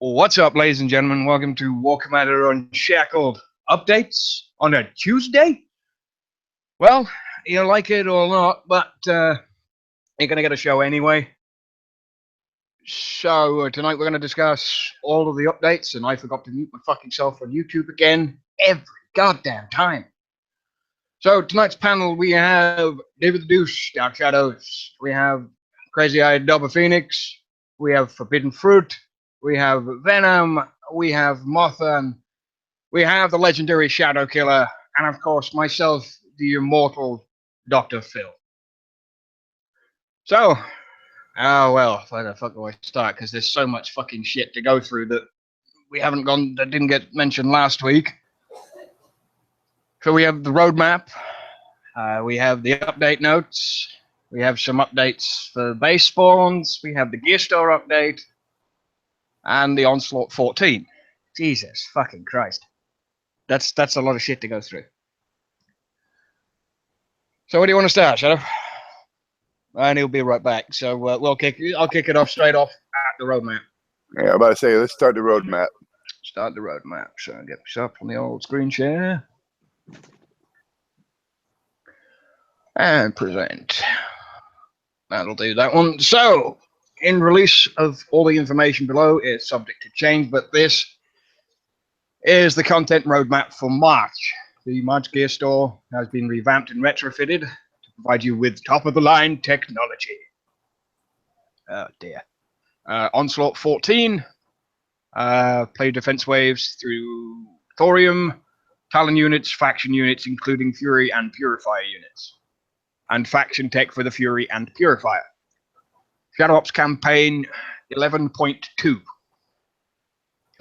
What's up, ladies and gentlemen? Welcome to War Commander Unshackled updates on a Tuesday. Well, you like it or not, but you're going to get a show anyway. So tonight we're going to discuss all of the updates, and I forgot to mute my fucking self on YouTube again every goddamn time. So tonight's panel, we have David the Deuce, Dark Shadows. We have Crazy-Eyed Double Phoenix. We have Forbidden Fruit. We have Venom. We have Mothan. We have the legendary Shadow Killer. And of course, myself, the immortal Dr. Phil. So, well, where the fuck do I start? Because there's so much fucking shit to go through that that didn't get mentioned last week. So we have the roadmap. We have the update notes. We have some updates for base spawns. We have the gear store update. And the Onslaught 14. Jesus fucking Christ. That's a lot of shit to go through. So where do you want to start, Shadow? And he'll be right back. So I'll kick it off straight off at the roadmap. Yeah, I'm about to say, let's start the roadmap. Start the roadmap. So get this up on the old screen share. And present. That'll do that one. So, in release of all the information below, it's subject to change, but this is the content roadmap for March. The March gear store has been revamped and retrofitted to provide you with top-of-the-line technology. Oh dear. Onslaught 14, play defense waves through Thorium, Talon units, faction units, including Fury and Purifier units, and faction tech for the Fury and Purifier. Shadow Ops campaign 11.2.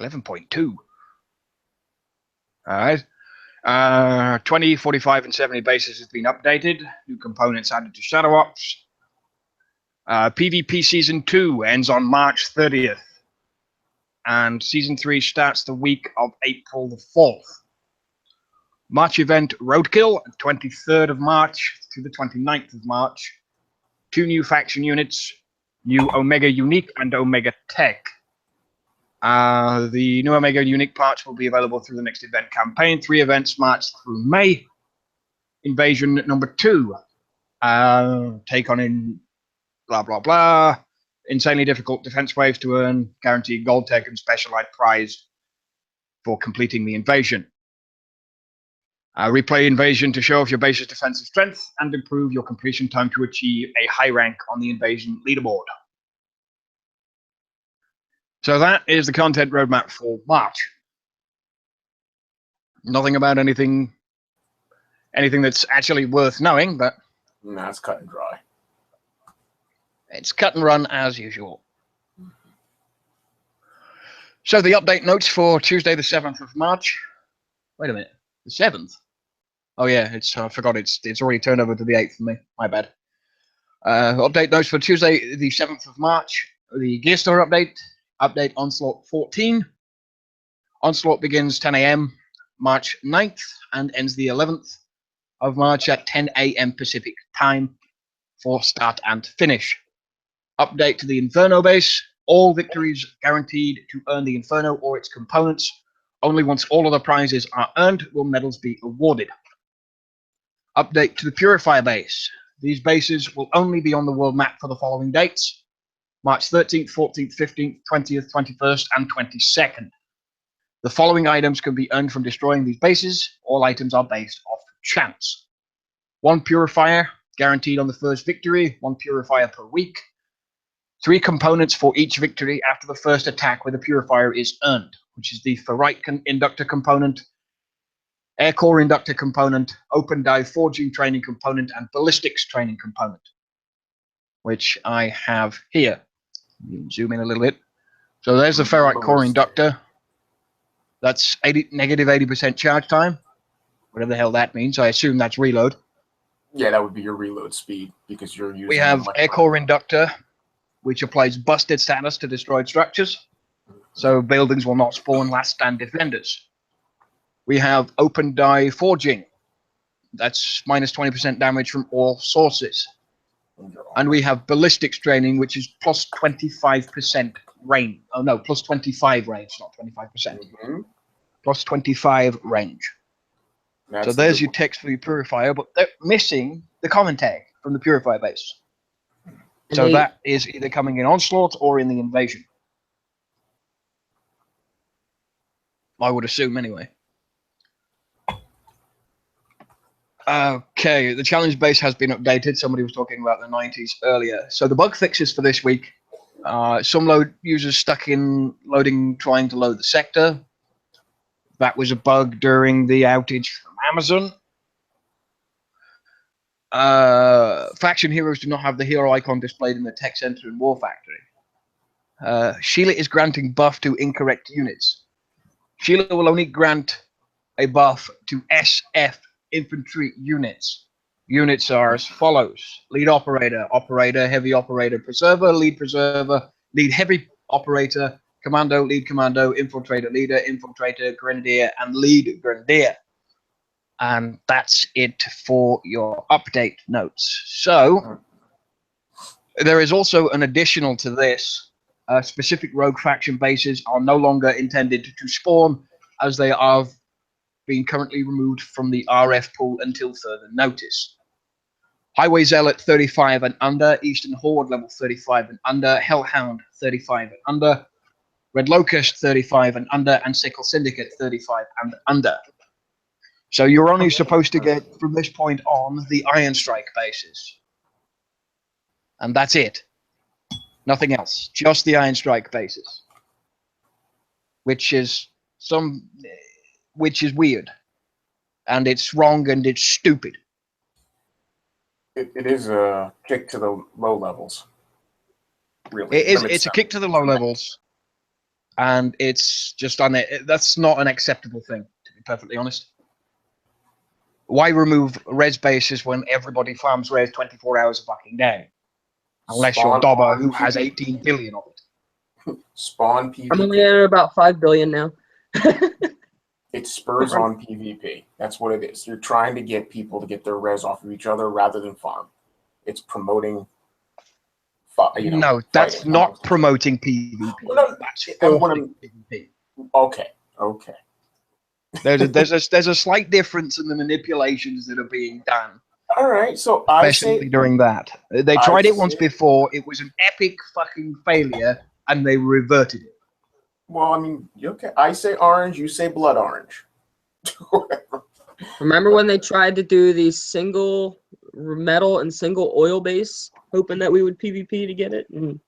11.2. Alright. 20, 45, and 70 bases has been updated. New components added to Shadow Ops. PvP Season 2 ends on March 30th. And Season 3 starts the week of April the 4th. March event Roadkill, 23rd of March to the 29th of March. 2 new faction units. New Omega Unique and Omega Tech. The new Omega Unique parts will be available through the next event campaign. 3 events March through May. Invasion number 2. Take on in blah blah blah. Insanely difficult defense waves to earn. Guaranteed gold tech and specialized prize for completing the invasion. Replay invasion to show off your base's defensive strength and improve your completion time to achieve a high rank on the invasion leaderboard. So that is the content roadmap for March. Nothing about anything that's actually worth knowing, but nah, it's cut and dry. It's cut and run as usual. So the update notes for Tuesday the 7th of March. Wait a minute, the 7th? Oh yeah, I forgot it's already turned over to the 8th for me. My bad. Update notes for Tuesday the 7th of March. The gear store update Onslaught 14. Onslaught begins 10 AM March 9th and ends the 11th of March at 10 AM Pacific time for start and finish. Update to the Inferno base. All victories guaranteed to earn the Inferno or its components. Only once all other prizes are earned will medals be awarded. Update to the Purifier base. These bases will only be on the world map for the following dates: March 13th, 14th, 15th, 20th, 21st, and 22nd. The following items can be earned from destroying these bases. All items are based off chance. 1 Purifier, guaranteed on the first victory, 1 Purifier per week. 3 components for each victory after the first attack with a Purifier is earned, which is the Ferrite Inductor component, Air Core Inductor component, Open Die Forging Training component, and Ballistics Training component, which I have here. Zoom in a little bit. So there's the Ferrite Core Inductor. That's negative 80% charge time. Whatever the hell that means. I assume that's reload. Yeah, that would be your reload speed because you're using. We have Air Core Inductor, which applies busted status to destroyed structures. So buildings will not spawn last stand defenders. We have Open Die Forging. That's minus 20% damage from all sources. And we have Ballistics Training, which is plus 25% range. Oh no, plus 25 range, not 25%. Mhm. Plus 25 range. That's So the there's good your one. text for your purifier, but they're missing the comment tag from the purifier base. And So they- that is either coming in Onslaught or in the Invasion. I would assume anyway. Okay, the challenge base has been updated. Somebody was talking about the 90s earlier. So the bug fixes for this week. Some load users stuck in loading, trying to load the sector. That was a bug during the outage from Amazon. Faction heroes do not have the hero icon displayed in the tech center in War Factory. Sheila is granting buff to incorrect units. Sheila will only grant a buff to SF infantry units. Units are as follows: lead operator, operator, heavy operator, preserver, lead heavy operator, commando, lead commando, infiltrator, leader, infiltrator, grenadier, and lead grenadier. And that's it for your update notes. So there is also an additional to this. Specific rogue faction bases are no longer intended to spawn, as they are being currently removed from the RF pool until further notice. Highway Zealot 35 and under, Eastern Horde level 35 and under, Hellhound 35 and under, Red Locust 35 and under, and Sickle Syndicate 35 and under. So you're only supposed to get, from this point on, the Iron Strike bases. And that's it. Nothing else. Just the Iron Strike bases. Which is weird. And it's wrong and it's stupid. It is a kick to the low levels. Really, It's a kick to the low levels, and it's just on it. That's not an acceptable thing, to be perfectly honest. Why remove res bases when everybody farms res 24 hours a fucking day? Unless you're Dobber, who has 18 billion of it. Spawn PvP. I'm only at about 5 billion now. It spurs on PvP. That's what it is. You're trying to get people to get their res off of each other rather than farm. It's promoting. No, that's not promoting PvP. No, That's I'm- forcing PvP. Okay. There's a slight difference in the manipulations that are being done, All right. So I especially say during that. They tried it once before. It was an epic fucking failure, and they reverted it. well, I mean, okay. I say orange. You say blood orange. Remember when they tried to do the single metal and single oil base, hoping that we would PvP to get it? And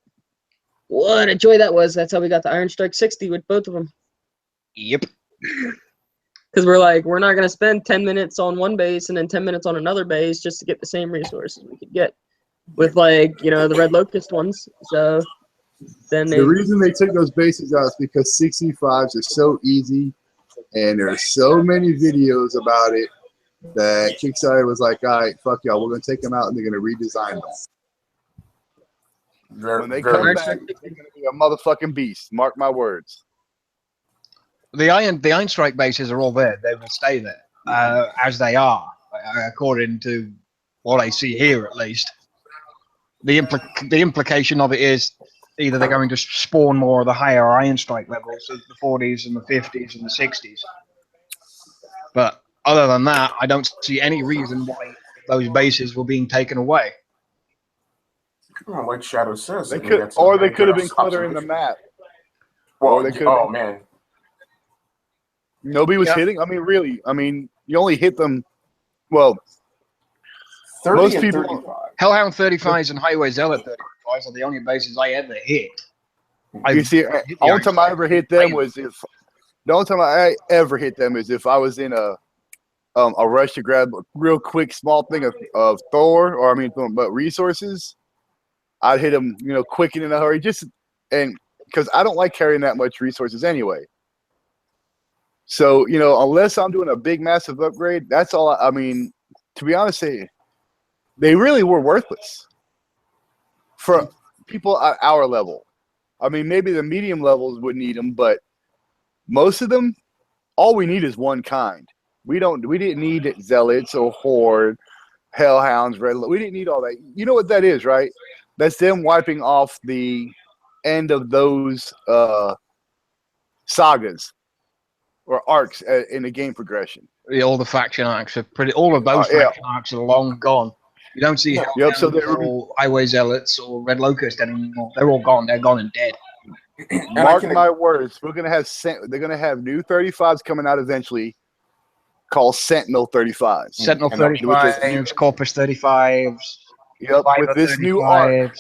what a joy that was. That's how we got the Iron Strike 60 with both of them. Yep. Because we're like, we're not going to spend 10 minutes on one base and then 10 minutes on another base just to get the same resources we could get with, like, the Red Locust ones. So then The reason they took those bases out is because 65s are so easy, and there's so many videos about it that Kickstarter was like, all right, fuck y'all, we're going to take them out and they're going to redesign them. When they come back, they're going to be a motherfucking beast. Mark my words. The Iron Strike bases are all there. They will stay there as they are, according to what I see here, at least. The implication of it is either they're going to spawn more of the higher Iron Strike levels, the 40s and the 50s and the 60s. But other than that, I don't see any reason why those bases were being taken away. Well, like Shadow says, They could have been cluttering the map. Well, they could. Oh man, nobody was hitting. I mean, really. I mean, you only hit them. Well, 30 most and people. 35. Hellhound 35s and Highway Zealot 35s are the only bases I ever hit. You see, the only time I ever hit them was if the only time I ever hit them is if I was in a rush to grab a real quick small thing of Thor, or but resources. I'd hit them, quick and in a hurry, and because I don't like carrying that much resources anyway. So unless I'm doing a big massive upgrade, that's all. I mean, to be honest, they really were worthless for people at our level. I mean, maybe the medium levels would need them, but most of them, all we need is one kind. We didn't need zealots or horde, hellhounds, red. We didn't need all that. You know what that is, right? That's them wiping off the end of those sagas or arcs in the game progression. All the faction arcs are all of those faction arcs are long gone. You don't see or Highway Zealots or Red Locust anymore. They're all gone. They're gone and dead. Mark my words. They're gonna have new 35s coming out eventually, called Sentinel 35s. Sentinel 35s, Corpus 35s. Yep, with this 35s. New arc.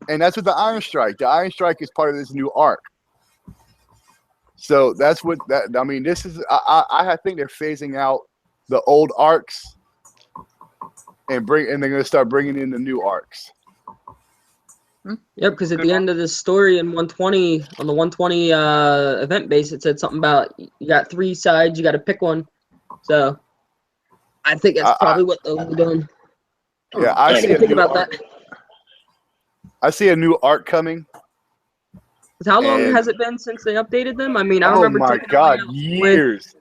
And that's with the Iron Strike. The Iron Strike is part of this new arc. So that's what that. I mean, this is. I think they're phasing out the old arcs, and they're going to start bringing in the new arcs. Yep, because at the end of this story in 120, on the 120 event base, it said something about you got 3 sides, you got to pick one. So I think that's probably what they'll be doing. Yeah, I see think about that. I see a new arc coming. How long has it been since they updated them? I mean, I remember taking years.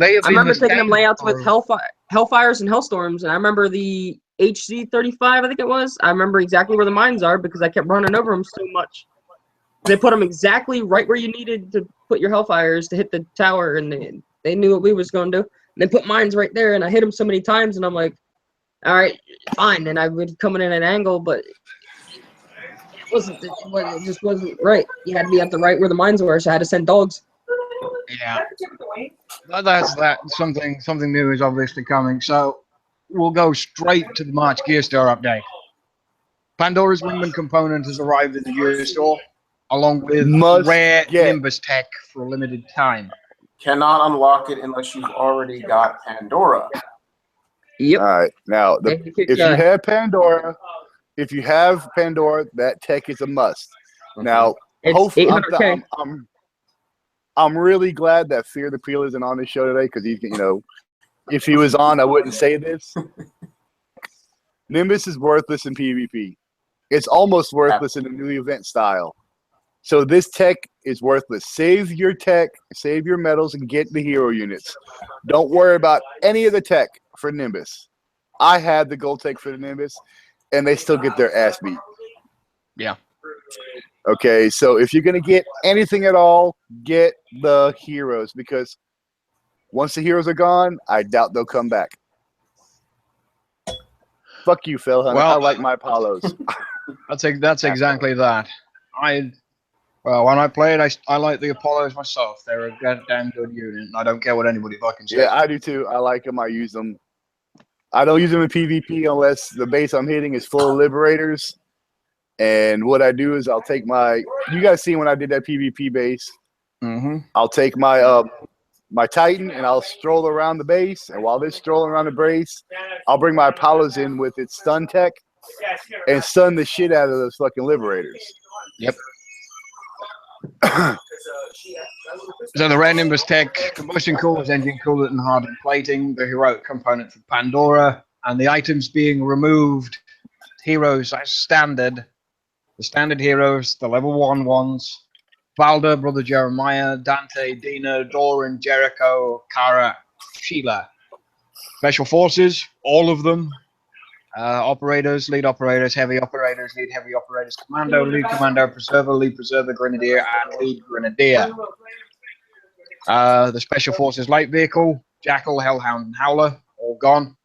I remember taking them layouts with Hellfires and Hellstorms, and I remember the HZ-35, I think it was. I remember exactly where the mines are because I kept running over them so much. They put them exactly right where you needed to put your Hellfires to hit the tower, and they knew what we was going to do. And they put mines right there, and I hit them so many times, and I'm like, all right, fine. And I would come in at an angle, but it just wasn't right. You had to be at the right where the mines were, so I had to send dogs. Yeah, that's that. Something new is obviously coming. So we'll go straight to the March Gear Store update. Pandora's Wingman component has arrived in the Gear Store, along with rare Nimbus tech for a limited time. Cannot unlock it unless you've already got Pandora. Yep. All right. Now, if you have Pandora, that tech is a must. Now, hopefully, I'm really glad that Fear the Peel isn't on the show today because if he was on, I wouldn't say this. Nimbus is worthless in PvP. It's almost worthless in the new event style. So this tech is worthless. Save your tech, save your medals, and get the hero units. Don't worry about any of the tech for Nimbus. I had the gold tech for the Nimbus, and they still get their ass beat. Yeah. Okay, so if you're going to get anything at all, get the heroes, because once the heroes are gone, I doubt they'll come back. Fuck you, Phil Hunter. I like my Apollos. That's exactly that. When I played, I like the Apollos myself. They're a goddamn good unit, and I don't care what anybody fucking says. Yeah, I do too. I like them. I use them. I don't use them in PvP unless the base I'm hitting is full of Liberators. And what I do is I'll take you guys see when I did that PvP base, I'll take my my Titan and I'll stroll around the base. And while they're strolling around the base, I'll bring my Apollos in with its stun tech and stun the shit out of those fucking Liberators. Yep. So the rare Nimbus tech, combustion coolant, engine coolant, and hardened plating, the heroic component for Pandora, and the items being removed, heroes as standard. The standard heroes, the level 1 ones, Valda, Brother Jeremiah, Dante, Dina, Doran, Jericho, Kara, Sheila. Special forces, all of them. Operators, lead operators, heavy operators, lead heavy operators, commando, lead commando, preserver, lead preserver, grenadier, and lead grenadier. The special forces light vehicle, Jackal, Hellhound, and Howler, all gone.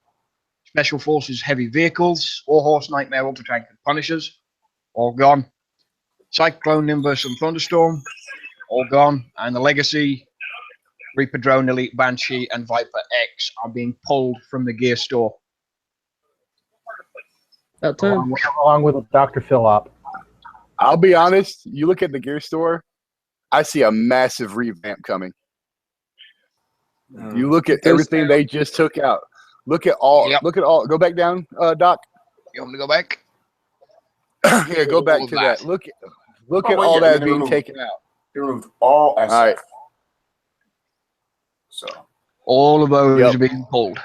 Special forces heavy vehicles, Warhorse, Nightmare, Ultra Tank, and Punishers, all gone. Cyclone, Nimbus, and Thunderstorm, all gone. And the Legacy, Reaper Drone, Elite Banshee, and Viper X are being pulled from the Gear Store. Along with Dr. Philop. I'll be honest, you look at the Gear Store, I see a massive revamp coming. You look at everything they just took out. Look at all. Go back down, Doc. You want me to go back? Yeah, go back to that. Look at all that being taken out. They removed all SF. All right. So all of those are being pulled.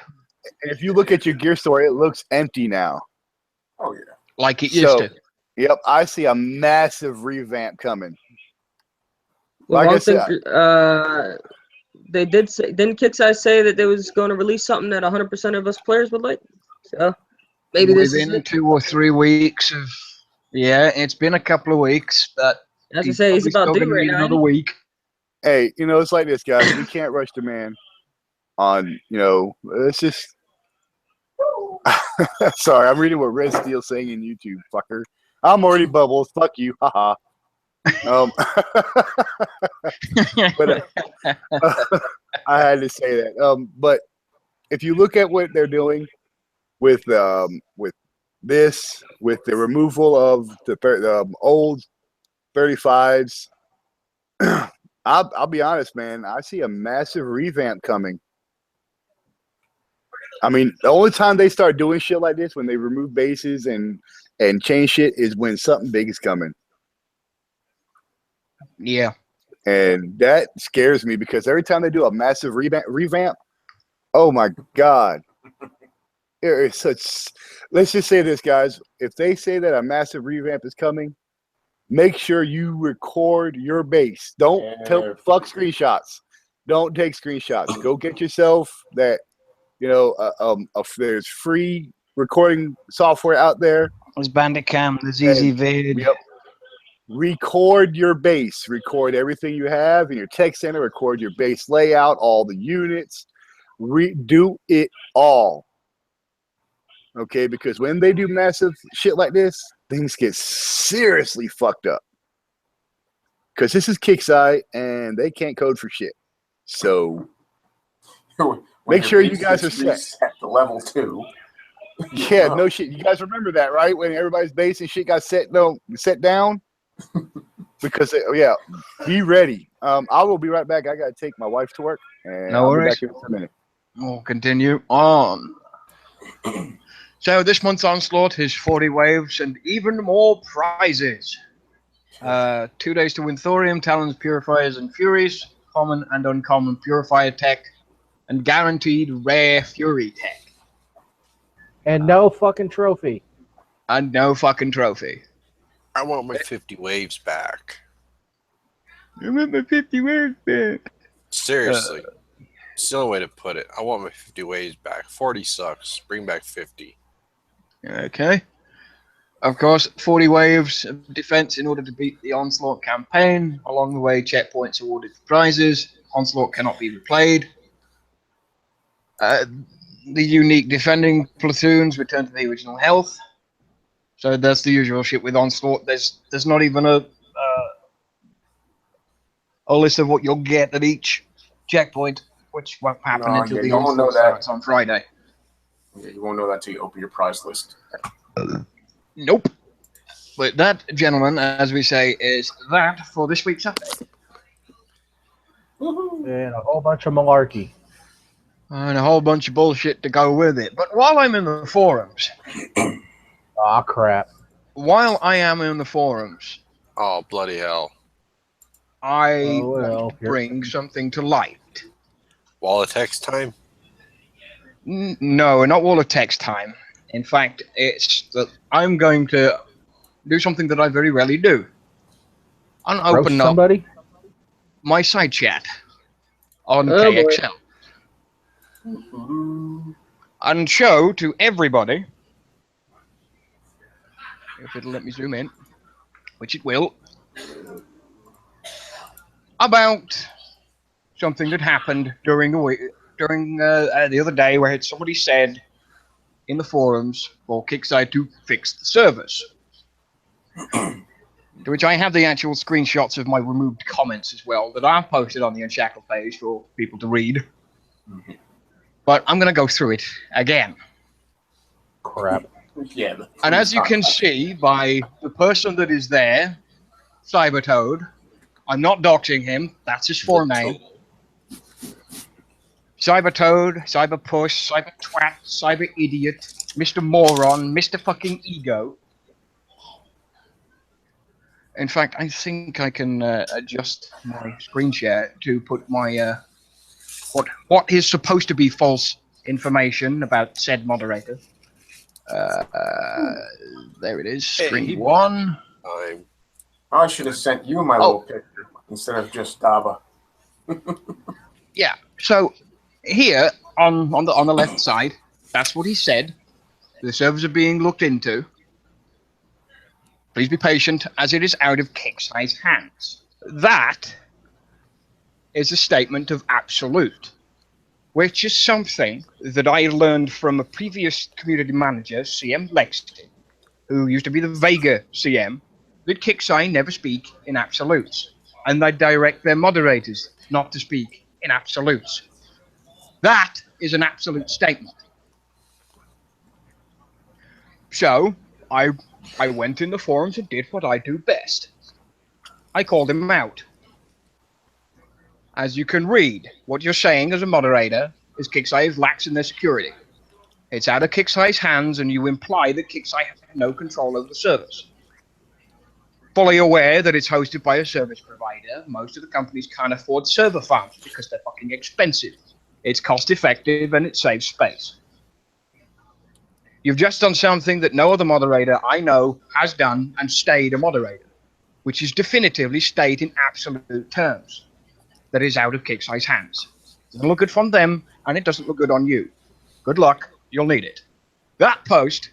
And if you look at your Gear Store, it looks empty now. Oh yeah, like it used to. Yep, I see a massive revamp coming. Well, like I said, they did say. Didn't Kicksize say that they was going to release something that 100% of us players would like? So maybe this within 2 or 3 weeks of Yeah, it's been a couple of weeks, but As I say, he's about probably due still gonna right need now. another week. Hey, it's like this, guys. We can't rush the man on, it's just. Sorry, I'm reading what Red Steel's saying in YouTube, fucker. I'm already bubbles. Fuck you. Haha. But I had to say that. But if you look at what they're doing with this, with the removal of the old 35s, I'll be honest, man. I see a massive revamp coming. I mean, the only time they start doing shit like this, when they remove bases and change shit, is when something big is coming. Yeah. And that scares me because every time they do a massive revamp, oh my God. It's such. Let's just say this, guys. If they say that a massive revamp is coming, make sure you record your base. Don't fuck screenshots. Don't take screenshots. Go get yourself that, there's free recording software out there. There's Bandicam, there's EasyVid. Yep. Record your base. Record everything you have in your tech center. Record your base layout, all the units. Do it all. Okay, because when they do massive shit like this, things get seriously fucked up. Because this is Kickside, and they can't code for shit. So make sure you guys are set. To level 2. Yeah, no shit. You guys remember that, right? When everybody's base and shit got set down? Because, be ready. I will be right back. I got to take my wife to work. And No I'll be worries. back in a minute. We'll continue on. So this month's Onslaught is 40 waves and even more prizes. 2 days to win Thorium, Talons, Purifiers, and Furies, common and uncommon Purifier tech, and guaranteed rare Fury tech. And no fucking trophy. And no fucking trophy. I want my 50 waves back. I want my 50 waves back. Seriously. It's the only way to put it. I want my 50 waves back. 40 sucks. Bring back 50. Okay. Of course, 40 waves of defense in order to beat the Onslaught campaign. Along the way, checkpoints awarded for prizes. Onslaught cannot be replayed. The unique defending platoons return to the original health. So that's the usual shit with Onslaught. There's not even a list of what you'll get at each checkpoint, which won't happen until the Onslaught starts on Friday. Yeah, you won't know that until you open your prize list. Nope. But that, gentlemen, as we say, is that for this week's update. And a whole bunch of malarkey. And a whole bunch of bullshit to go with it. But while I'm in the forums... Aw, crap. While I am in the forums... Oh, bloody hell. I want to bring something to light. Wall of text time? No, not wall of text time. In fact, it's that I'm going to do something that I very rarely do. I'll open up my side chat on KXL and show to everybody, if it'll let me zoom in, which it will, about something that happened during the week, the other day, where somebody said in the forums for Kickside to fix the servers. To which I have the actual screenshots of my removed comments as well that I've posted on the Unshackled page for people to read. But I'm going to go through it again. Crap. Yeah. And as you can see by the person that is there, Cybertoad, I'm not doxing him, that's his full name. Cybertoad, Cyberpush, Cybertwat, Cyberidiot, Mr. Moron, Mr. Fucking Ego. In fact, I think I can adjust my screen share to put my what is supposed to be false information about said moderator. There it is, screen one. I should have sent you my little picture instead of just Daba. Yeah, so here on the left side, that's what he said. The servers are being looked into. Please be patient, as it is out of Kicksai's hands. That is a statement of absolute, which is something that I learned from a previous community manager, CM Lexington, who used to be the Vega CM, that Kicksai never speak in absolutes, and they direct their moderators not to speak in absolutes. That is an absolute statement. So I went in the forums and did what I do best. I called him out. As you can read, what you're saying as a moderator is Kicksai is lax in their security. It's out of Kicksai's hands, and you imply that Kicksai has no control over the service. Fully aware that it's hosted by a service provider, most of the companies can't afford server farms because they're fucking expensive. It's cost effective and it saves space. You've just done something that no other moderator I know has done and stayed a moderator, which is definitively state in absolute terms that is out of Kicksai's hands. It doesn't look good from them, and it doesn't look good on you. Good luck, you'll need it. That post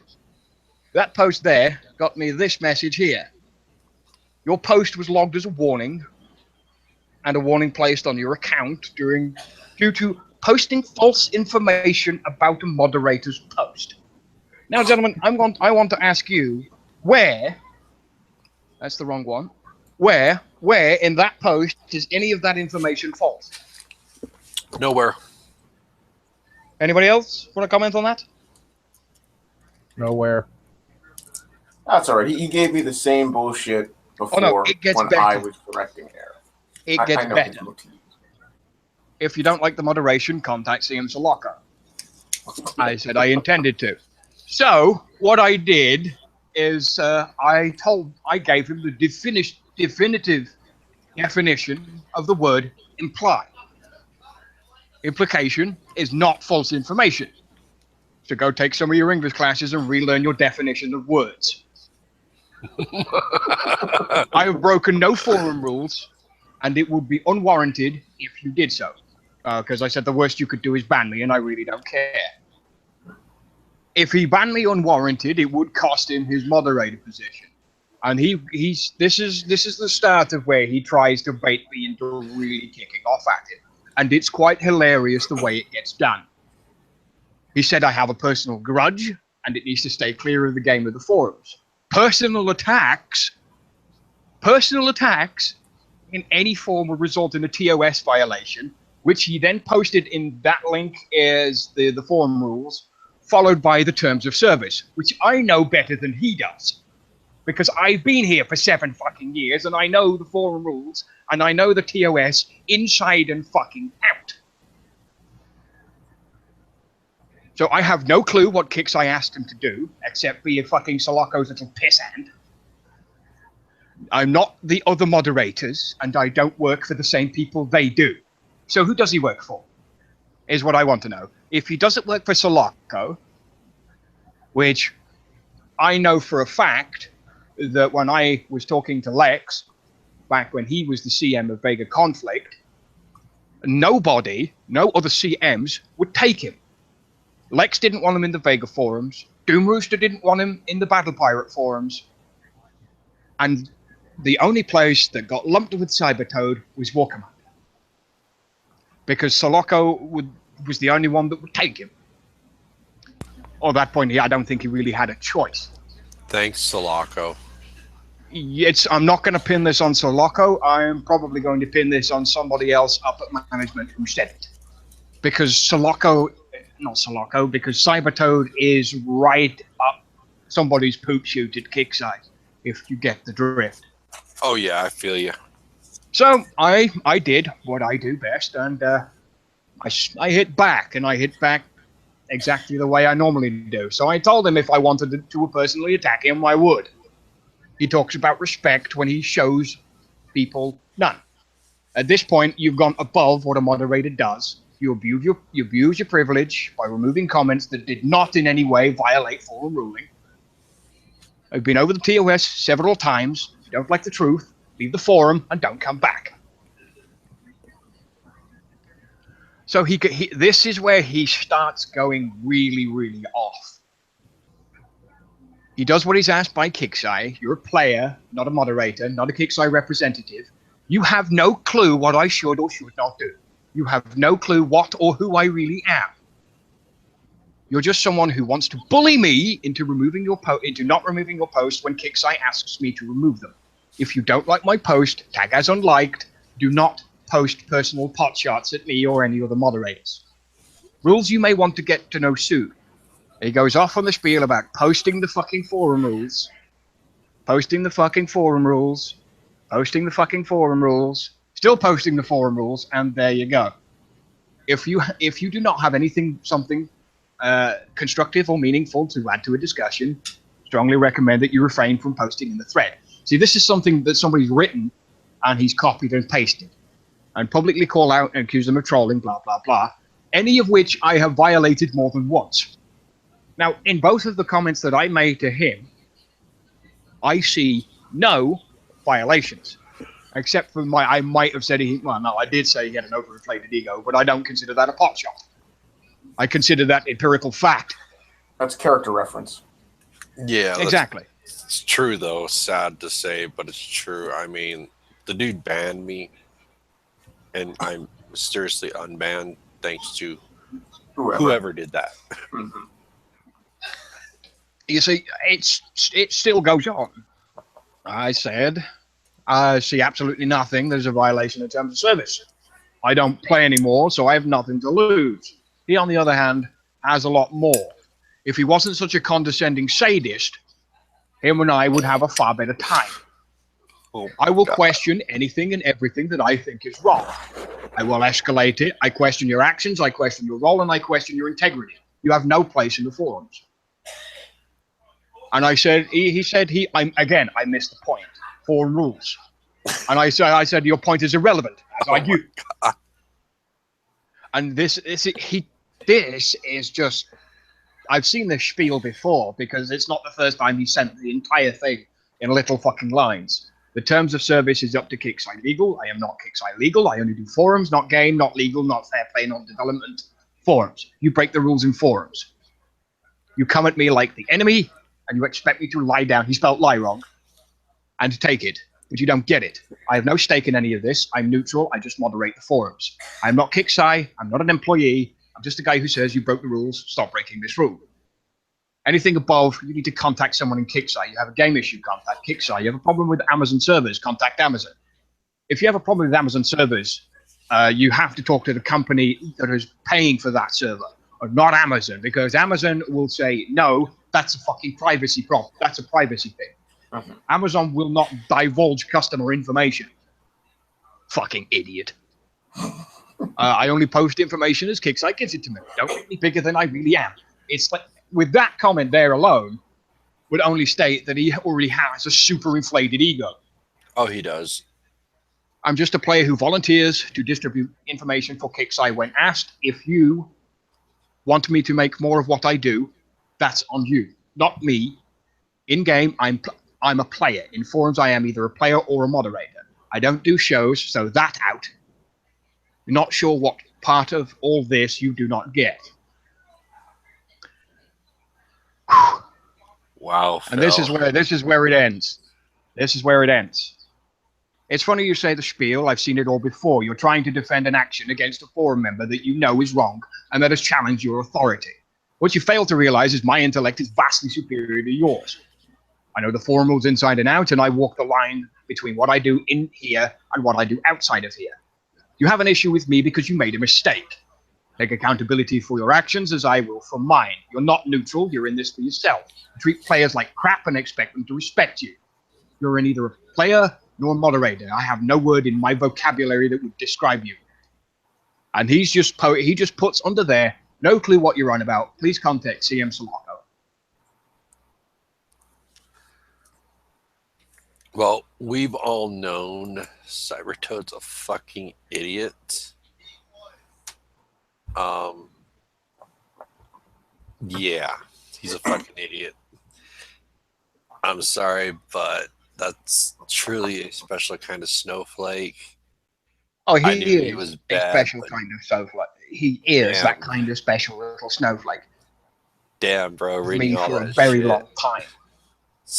there got me this message here. Your post was logged as a warning, and a warning placed on your account due to posting false information about a moderator's post. Now, gentlemen, I want to ask you, where, that's the wrong one, where in that post is any of that information false? Nowhere. Anybody else want to comment on that? Nowhere. That's all right. He gave me the same bullshit before no, it gets when better. I was correcting error. It gets I know better. If you don't like the moderation, contact CM Solaka. I said I intended to. So what I did is I gave him the definitive definition of the word imply. Implication is not false information. So go take some of your English classes and relearn your definition of words. I have broken no forum rules, and it would be unwarranted if you did so. Because I said the worst you could do is ban me, and I really don't care. If he banned me unwarranted, it would cost him his moderator position. And this is the start of where he tries to bait me into really kicking off at him. And it's quite hilarious the way it gets done. He said I have a personal grudge, and it needs to stay clear of the game of the forums. Personal attacks in any form will result in a TOS violation, which he then posted in that link as the forum rules, followed by the terms of service, which I know better than he does. Because I've been here for 7 fucking years, and I know the forum rules, and I know the TOS inside and fucking out. So I have no clue what kicks I asked him to do, except be a fucking Soloco's little piss hand. I'm not the other moderators, and I don't work for the same people they do. So who does he work for? Is what I want to know. If he doesn't work for Soloco, which I know for a fact that when I was talking to Lex, back when he was the CM of Vega Conflict, no other CMs would take him. Lex didn't want him in the Vega forums. Doom Rooster didn't want him in the Battle Pirate forums. And the only place that got lumped with Cybertoad was War Commander. Because Soloco was the only one that would take him. At that point, I don't think he really had a choice. Thanks, Soloco. I'm not going to pin this on Soloco. I'm probably going to pin this on somebody else up at management who said it. Because because Cybertoad is right up somebody's poop chute at Kickside, if you get the drift. Oh yeah, I feel you. So I did what I do best, and I hit back, and I hit back exactly the way I normally do. So I told him if I wanted to personally attack him, I would. He talks about respect when he shows people none. At this point, you've gone above what a moderator does. You abuse your privilege by removing comments that did not in any way violate forum ruling. I've been over the TOS several times. If you don't like the truth, leave the forum and don't come back. So this is where he starts going really, really off. He does what he's asked by Kixeye. You're a player, not a moderator, not a Kixeye representative. You have no clue what I should or should not do. You have no clue what or who I really am. You're just someone who wants to bully me into removing your into not removing your post when Kixeye asks me to remove them. If you don't like my post, tag as unliked. Do not post personal pot shots at me or any other moderators. Rules you may want to get to know soon. He goes off on the spiel about posting the fucking forum rules. Posting the fucking forum rules. Posting the fucking forum rules. Still posting the forum rules, and there you go. If you do not have something constructive or meaningful to add to a discussion, strongly recommend that you refrain from posting in the thread. See, this is something that somebody's written and he's copied and pasted, and publicly call out and accuse them of trolling, blah, blah, blah, any of which I have violated more than once. Now, in both of the comments that I made to him, I see no violations, except for I might have said I did say he had an overinflated ego, but I don't consider that a pot shot. I consider that empirical fact. That's character reference. Yeah, exactly. It's true, though. Sad to say, but it's true. I mean, the dude banned me, and I'm mysteriously unbanned thanks to whoever did that. Mm-hmm. You see, it still goes on. I said, I see absolutely nothing. There's a violation in terms of service. I don't play anymore, so I have nothing to lose. He, on the other hand, has a lot more. If he wasn't such a condescending sadist, him and I would have a far better time. I will question anything and everything that I think is wrong. I will escalate it. I question your actions, I question your role, and I question your integrity. You have no place in the forums. And I said, I missed the point. Forum rules. And I said, your point is irrelevant, as I do. And this is just, I've seen this spiel before, because it's not the first time he sent the entire thing in little fucking lines. The terms of service is up to Kixeye legal. I am not Kixeye legal. I only do forums, not game, not legal, not fair play, not development. Forums. You break the rules in forums. You come at me like the enemy, and you expect me to lie down. He spelled lie wrong. And take it. But you don't get it. I have no stake in any of this. I'm neutral. I just moderate the forums. I'm not Kixeye. I'm not an employee. I'm just a guy who says you broke the rules. Stop breaking this rule. Anything above, you need to contact someone in Kixeye. You have a game issue, contact Kixeye. You have a problem with Amazon servers, contact Amazon. If you have a problem with Amazon servers, you have to talk to the company that is paying for that server, or not Amazon, because Amazon will say, no, that's a fucking privacy problem. That's a privacy thing. Mm-hmm. Amazon will not divulge customer information. Fucking idiot. I only post information as Kixeye gives it to me. Don't make me bigger than I really am. It's like, with that comment there alone, would only state that he already has a super inflated ego. Oh, he does. I'm just a player who volunteers to distribute information for Kixeye when asked. If you want me to make more of what I do, that's on you, not me. In game, I'm a player. In forums, I am either a player or a moderator. I don't do shows, so that out. You're not sure what part of all this you do not get. Wow. And this is where it ends. This is where it ends. It's funny you say the spiel. I've seen it all before. You're trying to defend an action against a forum member that you know is wrong and that has challenged your authority. What you fail to realize is my intellect is vastly superior to yours. I know the forum rules inside and out, and I walk the line between what I do in here and what I do outside of here. You have an issue with me because you made a mistake. Take accountability for your actions as I will for mine. You're not neutral. You're in this for yourself. You treat players like crap and expect them to respect you. You're neither a player nor a moderator. I have no word in my vocabulary that would describe you. And he just puts under there, no clue what you're on about. Please contact CM Soloco. Well, we've all known Cybertoad's a fucking idiot. Yeah, he's a fucking idiot. I'm sorry, but that's truly a special kind of snowflake. Oh, he was a bad, special kind of snowflake. He is damn. that kind of special little snowflake. Damn, bro, With reading me all for that a very shit. long time.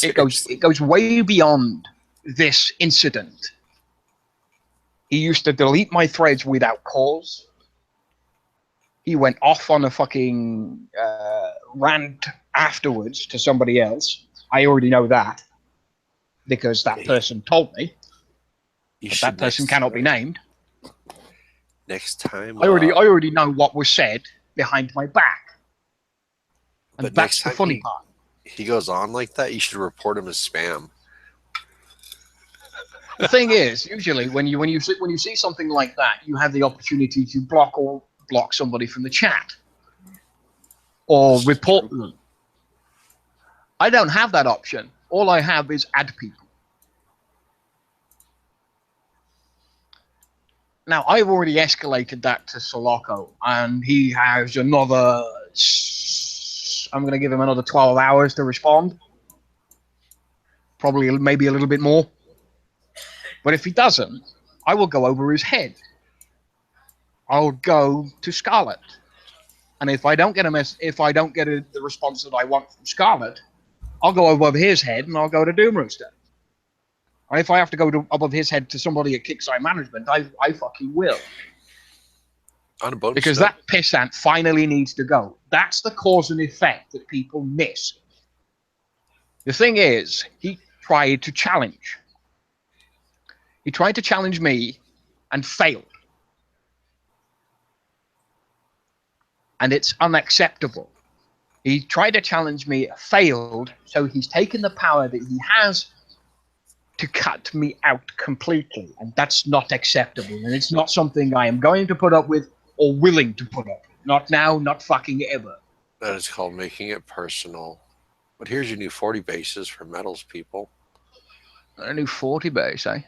It goes way beyond this incident. He used to delete my threads without cause. He went off on a fucking rant afterwards to somebody else. I already know that because that person told me. But that person cannot be named. Next time, I already know what was said behind my back, and but that's the funny part. He goes on like that. You should report him as spam. The thing is, usually when you see something like that, you have the opportunity to block somebody from the chat or report them. I don't have that option. All I have is add people. Now, I've already escalated that to Soloco, and he has another... I'm going to give him another 12 hours to respond. Probably maybe a little bit more. But if he doesn't, I will go over his head. I'll go to Scarlet. And if I don't get the response that I want from Scarlet, I'll go over his head and I'll go to Doom Rooster. And if I have to go above his head to somebody at Kickside Management, I fucking will. Because that pissant finally needs to go. That's the cause and effect that people miss. The thing is, he tried to challenge. He tried to challenge me and failed. And it's unacceptable. He tried to challenge me, failed, so he's taken the power that he has to cut me out completely. And that's not acceptable. And it's not something I am going to put up with or willing to put up with. Not now, not fucking ever. That is called making it personal. But here's your new 40 bases for metals, people. A new 40 base, eh?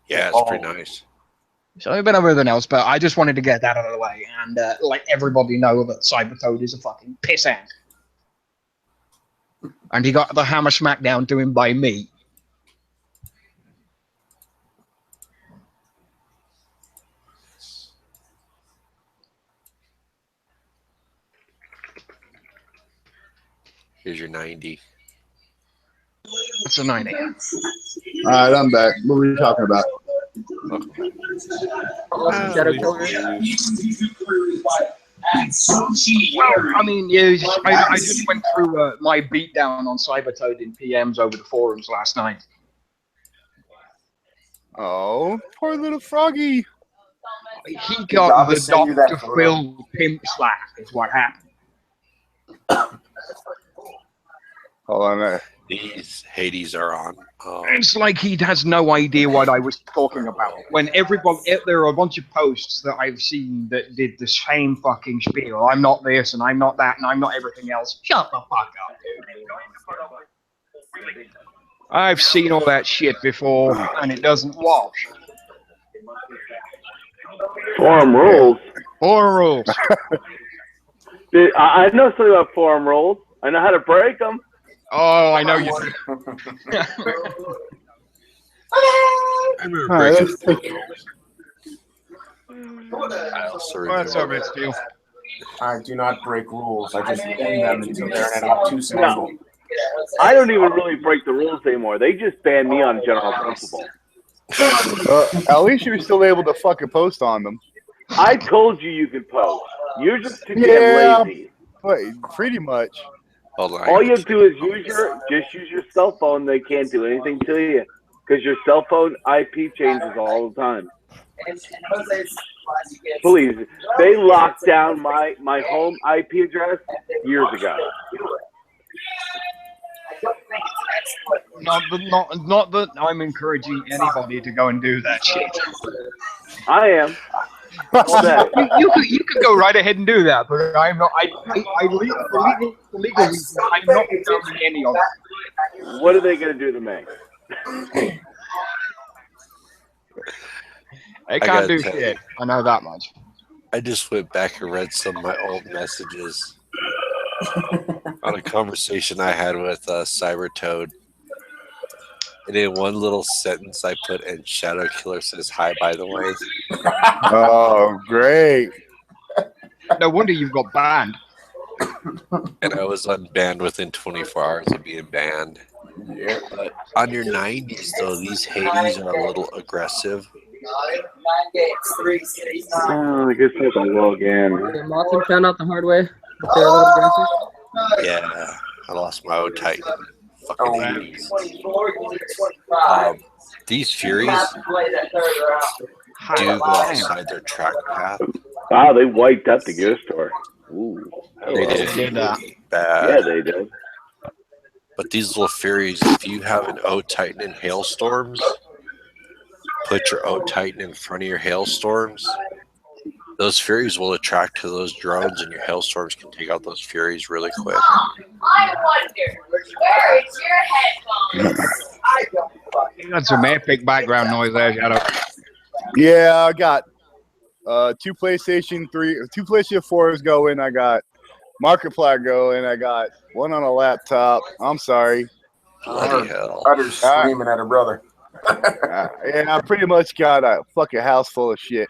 Yeah, it's pretty nice. So I've been over everything else, but I just wanted to get that out of the way and let everybody know that Cybertoad is a fucking pissant. And he got the hammer smackdown to him by me. Here's your 90. What's a 90? All right, I'm back. What were you talking about? Shadow Killer. Well, I mean, I just went through my beatdown on Cybertoad in PMs over the forums last night. Oh, poor little froggy. He got the Dr. Phil pimp slap is what happened. Hold on there. These Hades are on. It's like he has no idea what I was talking about. When there are a bunch of posts that I've seen that did the same fucking spiel. I'm not this, and I'm not that, and I'm not everything else. Shut the fuck up, dude. I've seen all that shit before, and it doesn't wash. Forum rules. Forum rules. Dude, I know something about forum rules. I know how to break them. Oh, I know you do. I remember breaking What's up, Red Steel? I do not break rules. I just end them until they're at an obtuse angle. I don't even really break the rules anymore. They just ban me on general principle. At least you're still able to fucking post on them. I told you could post. You're just too damn lazy. Wait, pretty much. Hold on. All you have to do is use your cell phone. They can't do anything to you because your cell phone IP changes all the time. Please, they locked down my home IP address years ago. Not that I'm encouraging anybody to go and do that shit. I am. You could go right ahead and do that, but I'm not. For legal reasons, I'm not doing any of it. What are they going to do to me? I can't do shit. I know that much. I just went back and read some of my old messages on a conversation I had with Cybertoad. And in one little sentence I put in, Shadow Killer says hi, by the way. Oh, great. No wonder you've got banned. and I was unbanned within 24 hours of being banned. Yeah. But on your 90s, though, these Hades are a little aggressive. Oh, I guess I have to log in. Yeah, Martin found out the hard way. They're a little aggressive. Yeah, I lost my old Titan. Fucking Oh, Hades. These Furies do go outside their track path. Wow, they wiped out the gear store. Ooh. They Hello. did that. bad. Yeah, they did. But these little Furies, if you have an O-Titan in Hailstorms, put your O-Titan in front of your Hailstorms. Those Furies will attract to those drones, and your Hailstorms can take out those Furies really quick. I wonder, where is your headphones? I don't fucking You got some epic background noise there, Shadow. Yeah, I got two PlayStation 4s going. I got Markiplier going. I got one on a laptop. I'm sorry. Bloody hell. Utter's screaming at her brother. Yeah, I pretty much got a fucking house full of shit.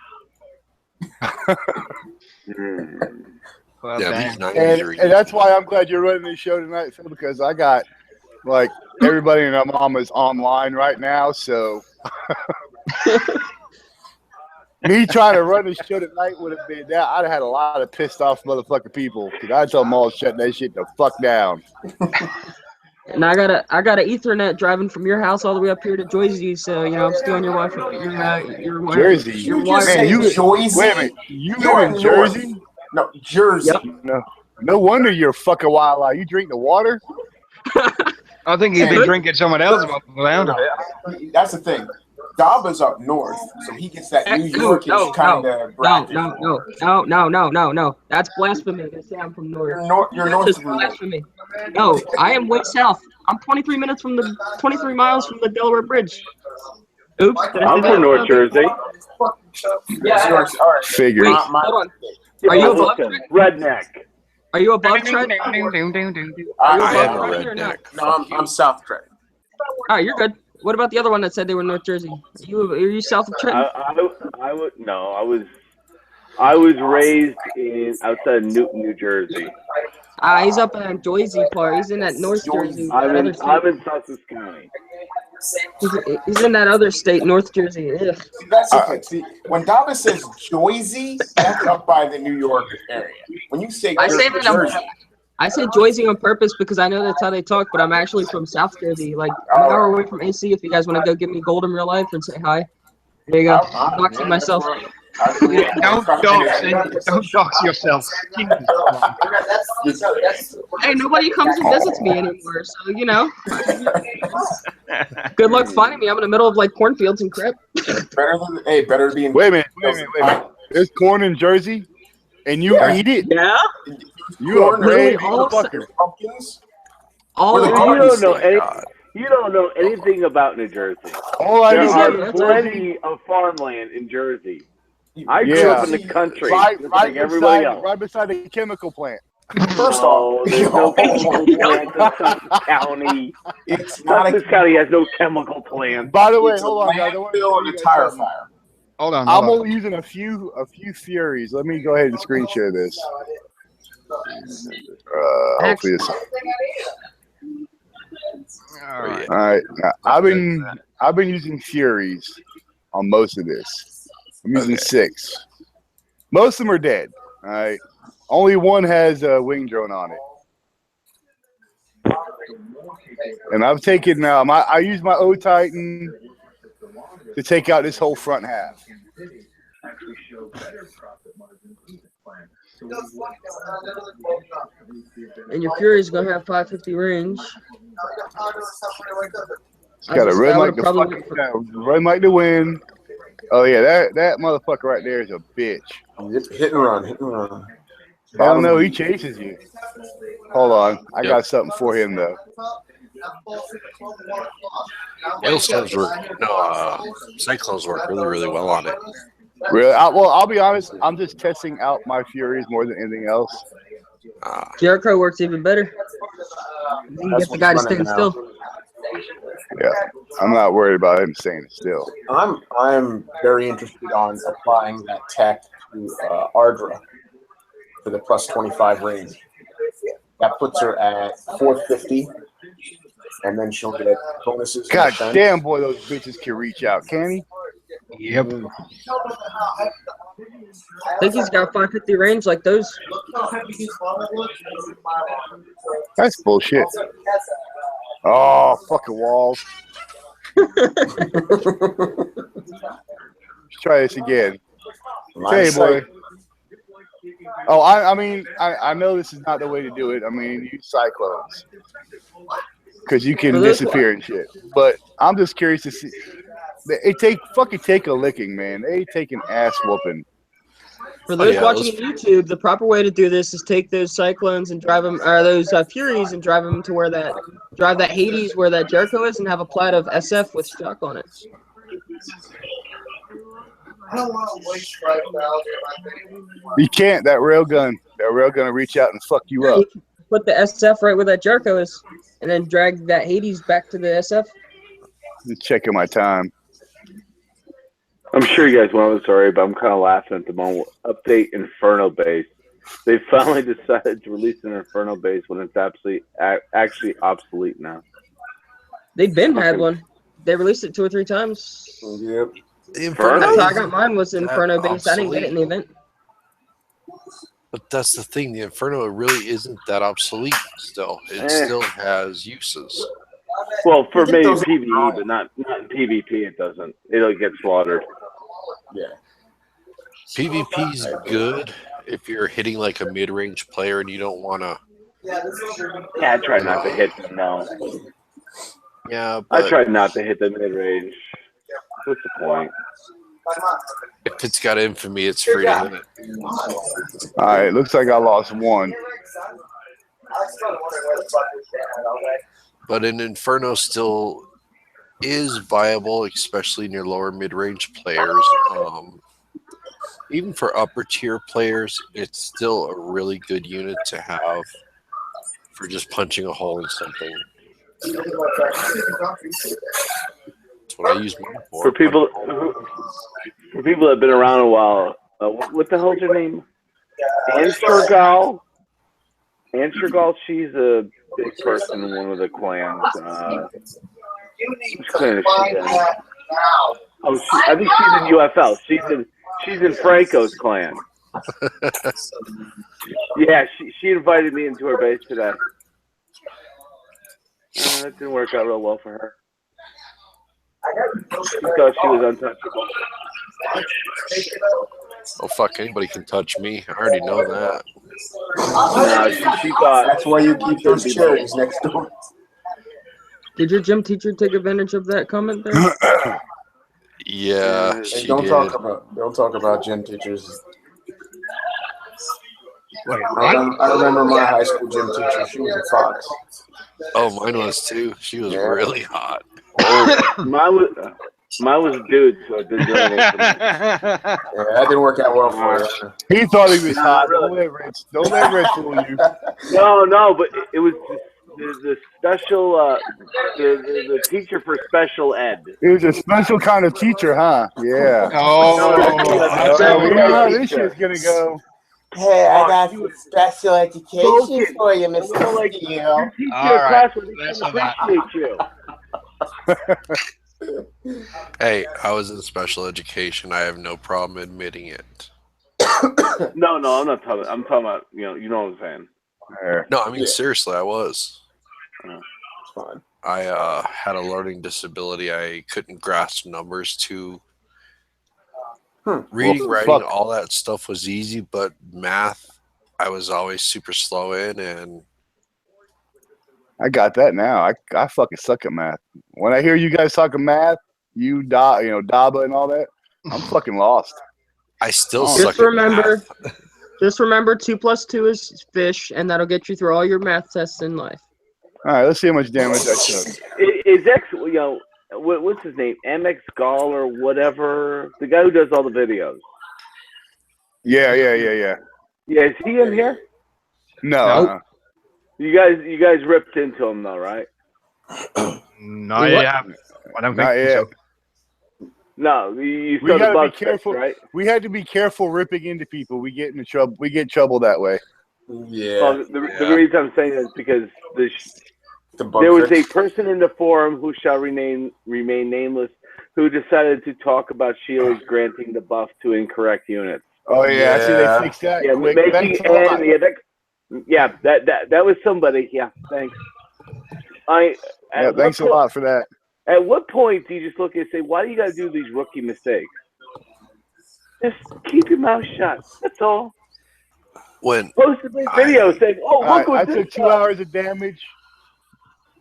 Well, Yeah, damn. these 90s are And that's why I'm glad you're running this show tonight, Phil, because I got like everybody and their mom is online right now, so me trying to run this show tonight would have been that. I'd have had a lot of pissed off motherfucking people because I told them all to shut that shit the fuck down. And I got a Ethernet driving from your house all the way up here to Jersey, so you know I'm stealing your Wi-Fi. Your Jersey. You Your just Wi-Fi. say Man, Jersey? Wait a minute, you You're live in Jersey? No, Jersey. Yep. No wonder you're fucking wild. You drink the water? I think he'd be drinking someone else's around of it. That's the thing. Daba's up north, so he gets that New No, Yorkish kind of bracket. No. That's blasphemy. They say I'm from north. You're That's north just of New York. blasphemy. No, I am way south. I'm 23 miles from the Delaware Bridge. Oops. Did I I'm say from that? North Jersey. Yeah, all right. Figures. Wait, My- hold on. Yeah, Are you above listen, Trent? redneck? Are you above Trent? I you am above a Trent? or not? redneck. No, I'm South Trent. All right, you're good. What about the other one that said they were North Jersey? Are you south of Trenton? I would no. I was raised outside of Newton, New Jersey. He's up in Jersey part. He's in that North Jersey. I'm That other in state. Sussex County. He's in that other state, North Jersey. Ugh. See, that's the thing. See, when Daba says Jersey, that's up by the New York area. When you say I say that Jersey, I say Jersey on purpose because I know that's how they talk, but I'm actually from South Jersey. Like, I'm an hour away from AC if you guys want to go give me gold in real life and say hi. There you go. Boxing myself. Don't dox yourself. Hey, nobody comes and visits me anymore, so, you know. Good luck finding me. I'm in the middle of, like, cornfields and crap. better to be in. Wait a minute. There's corn in Jersey, and you eat it? Yeah? You are Really? brave All of a motherfucker. Pumpkins. All Where of the it. gardens You don't know anything about New Jersey. All I There know are is plenty of farmland in Jersey. I grew up in the country, just like everybody else. right beside the chemical plant. First No, off, there's no chemical plants in Sussex County. it's not Sussex a County has no chemical plants. By the way, it's a hold on, guys. I want to landfill and a tire fire. Hold on. I'm only using a few Furies. Let me go ahead and screen share this. Hopefully it's All right. all right. Now, I've been using Furies on most of this. I'm using 6. Most of them are dead. All right. Only one has a wing drone on it. And I've taken I use my O-Titan to take out this whole front half. And your Fury's going to have 550 range. It's got a red like the wind. Oh yeah, that motherfucker right there is a bitch. Hit and run. Hell no, he chases you. Hold on, I got something for him though. Hailstorms cyclones work really, really well on it. Really? I'll be honest. I'm just testing out my Furies more than anything else. Jericho works even better. You can get the guy to stand still. Yeah, I'm not worried about him staying still. I'm very interested on applying that tech to Ardra for the plus 25 range. That puts her at 450, and then she'll get bonuses. God damn, boy, those bitches can reach out, can he? Yep. I think he's got 550 range like those. That's bullshit. Oh, fucking walls. Let's try this again. Hey, boy. Oh, I mean, I know this is not the way to do it. I mean, use cyclones because you can disappear and shit. But I'm just curious to see. They take a licking, man. They take an ass whooping. For those watching on YouTube, the proper way to do this is take those cyclones and drive them, or those furies and drive them to where drive that Hades where that Jericho is, and have a plat of SF with shock on it. I don't want to waste right now. You can't. That railgun will reach out and fuck you up. You put the SF right where that Jericho is, and then drag that Hades back to the SF. Just checking my time. I'm sure you guys want to sorry, but I'm kind of laughing at the moment. Update Inferno Base. They finally decided to release an Inferno Base when it's actually obsolete now. They've been had one. They released it 2 or 3 times. Yep. Inferno? That's how I got mine was Inferno Base. I didn't get it in the event. But that's the thing. The Inferno really isn't that obsolete still. It still has uses. Well, for me, PvE, but not in PvP. It doesn't. It'll get slaughtered. Yeah. PvP's good if you're hitting like a mid-range player and you don't want to. Yeah, I try not to hit them. No. Yeah, but I tried not to hit the mid-range. What's the point? if it's got infamy, it's free to hit it. All right, looks like I lost one. But an Inferno still is viable, especially in your lower mid-range players. Even for upper tier players, it's still a really good unit to have for just punching a hole in something. That's what I use mine for. For people that have been around a while, what the hell's her name? Anshergal? Anshergal, she's a big person in one of the clans. Which clan is she in? Oh, I think she's in UFL. She's in Franco's clan. Yeah, she invited me into her base today. That didn't work out real well for her. She thought she was untouchable. Oh, fuck, anybody can touch me. I already know that. No, she thought... That's why you keep those cherries next door. Did your gym teacher take advantage of that comment there? Yeah, Hey, don't talk about gym teachers. Wait, I remember my high school gym teacher. She was a fox. Oh, mine was too. She was really hot. Mine was a dude, so it didn't do anything for me. Yeah, that didn't work out well for her. He thought he was hot. Don't let Rich fool you. No, but it was the special, the teacher for special ed. It was a special kind of teacher, huh? Yeah. Oh, We know how this shit's gonna go. Hey, I got some special education for you, Mr. Like, Steele. your teacher All right, class would that's enough. appreciate you. Hey, I was in special education. I have no problem admitting it. No, I'm not talking. I'm talking about you know what I'm saying. No, I mean seriously, I was. It's fine. I had a learning disability. I couldn't grasp numbers too. Reading, writing, all that stuff was easy, but math, I was always super slow in, and I got that now. I fucking suck at math. When I hear you guys talking math, Daba and all that, I'm fucking lost. I still suck at math. Just remember 2 + 2 is fish, and that'll get you through all your math tests in life. All right, let's see how much damage I took. Is X, what's his name? MX Gall or whatever, the guy who does all the videos. Yeah. Yeah, is he in here? No. You guys ripped into him though, right? No, yeah. I don't think so. No, you We saw the gotta bug be careful, fix, right? We had to be careful ripping into people. We get in trouble. We get trouble that way. Yeah. Well, the reason I'm saying that is because bug there was a fix. person in the forum who shall remain nameless who decided to talk about Sheila's granting the buff to incorrect units. Oh yeah, I see they fixed that Yeah, quick. making Thanks a lot. that was somebody. Yeah, thanks. Thanks a lot for that. At what point do you just look and say, "Why do you got to do these rookie mistakes?" Just keep your mouth shut. That's all. When Post a big video saying, "Oh, look what I this took 2 hours of damage.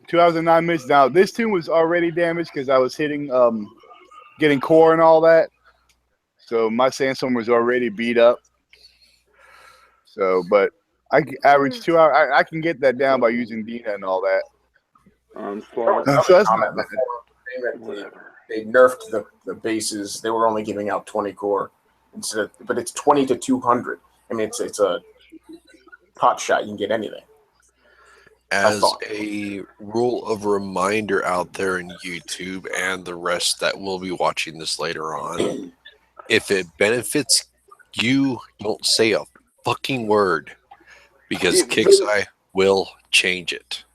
2 hours and 9 minutes. Now this tune was already damaged because I was hitting, getting core and all that. So my sandstorm was already beat up. So, but I average 2 hours. I can get that down by using Dina and all that. So that's not bad. They nerfed the bases. They were only giving out 20 core instead of, but it's 20 to 200. I mean, it's a pot shot. You can get anything. As a rule of reminder out there in YouTube and the rest that will be watching this later on, if it benefits you, don't say a fucking word, because Kixeye will change it.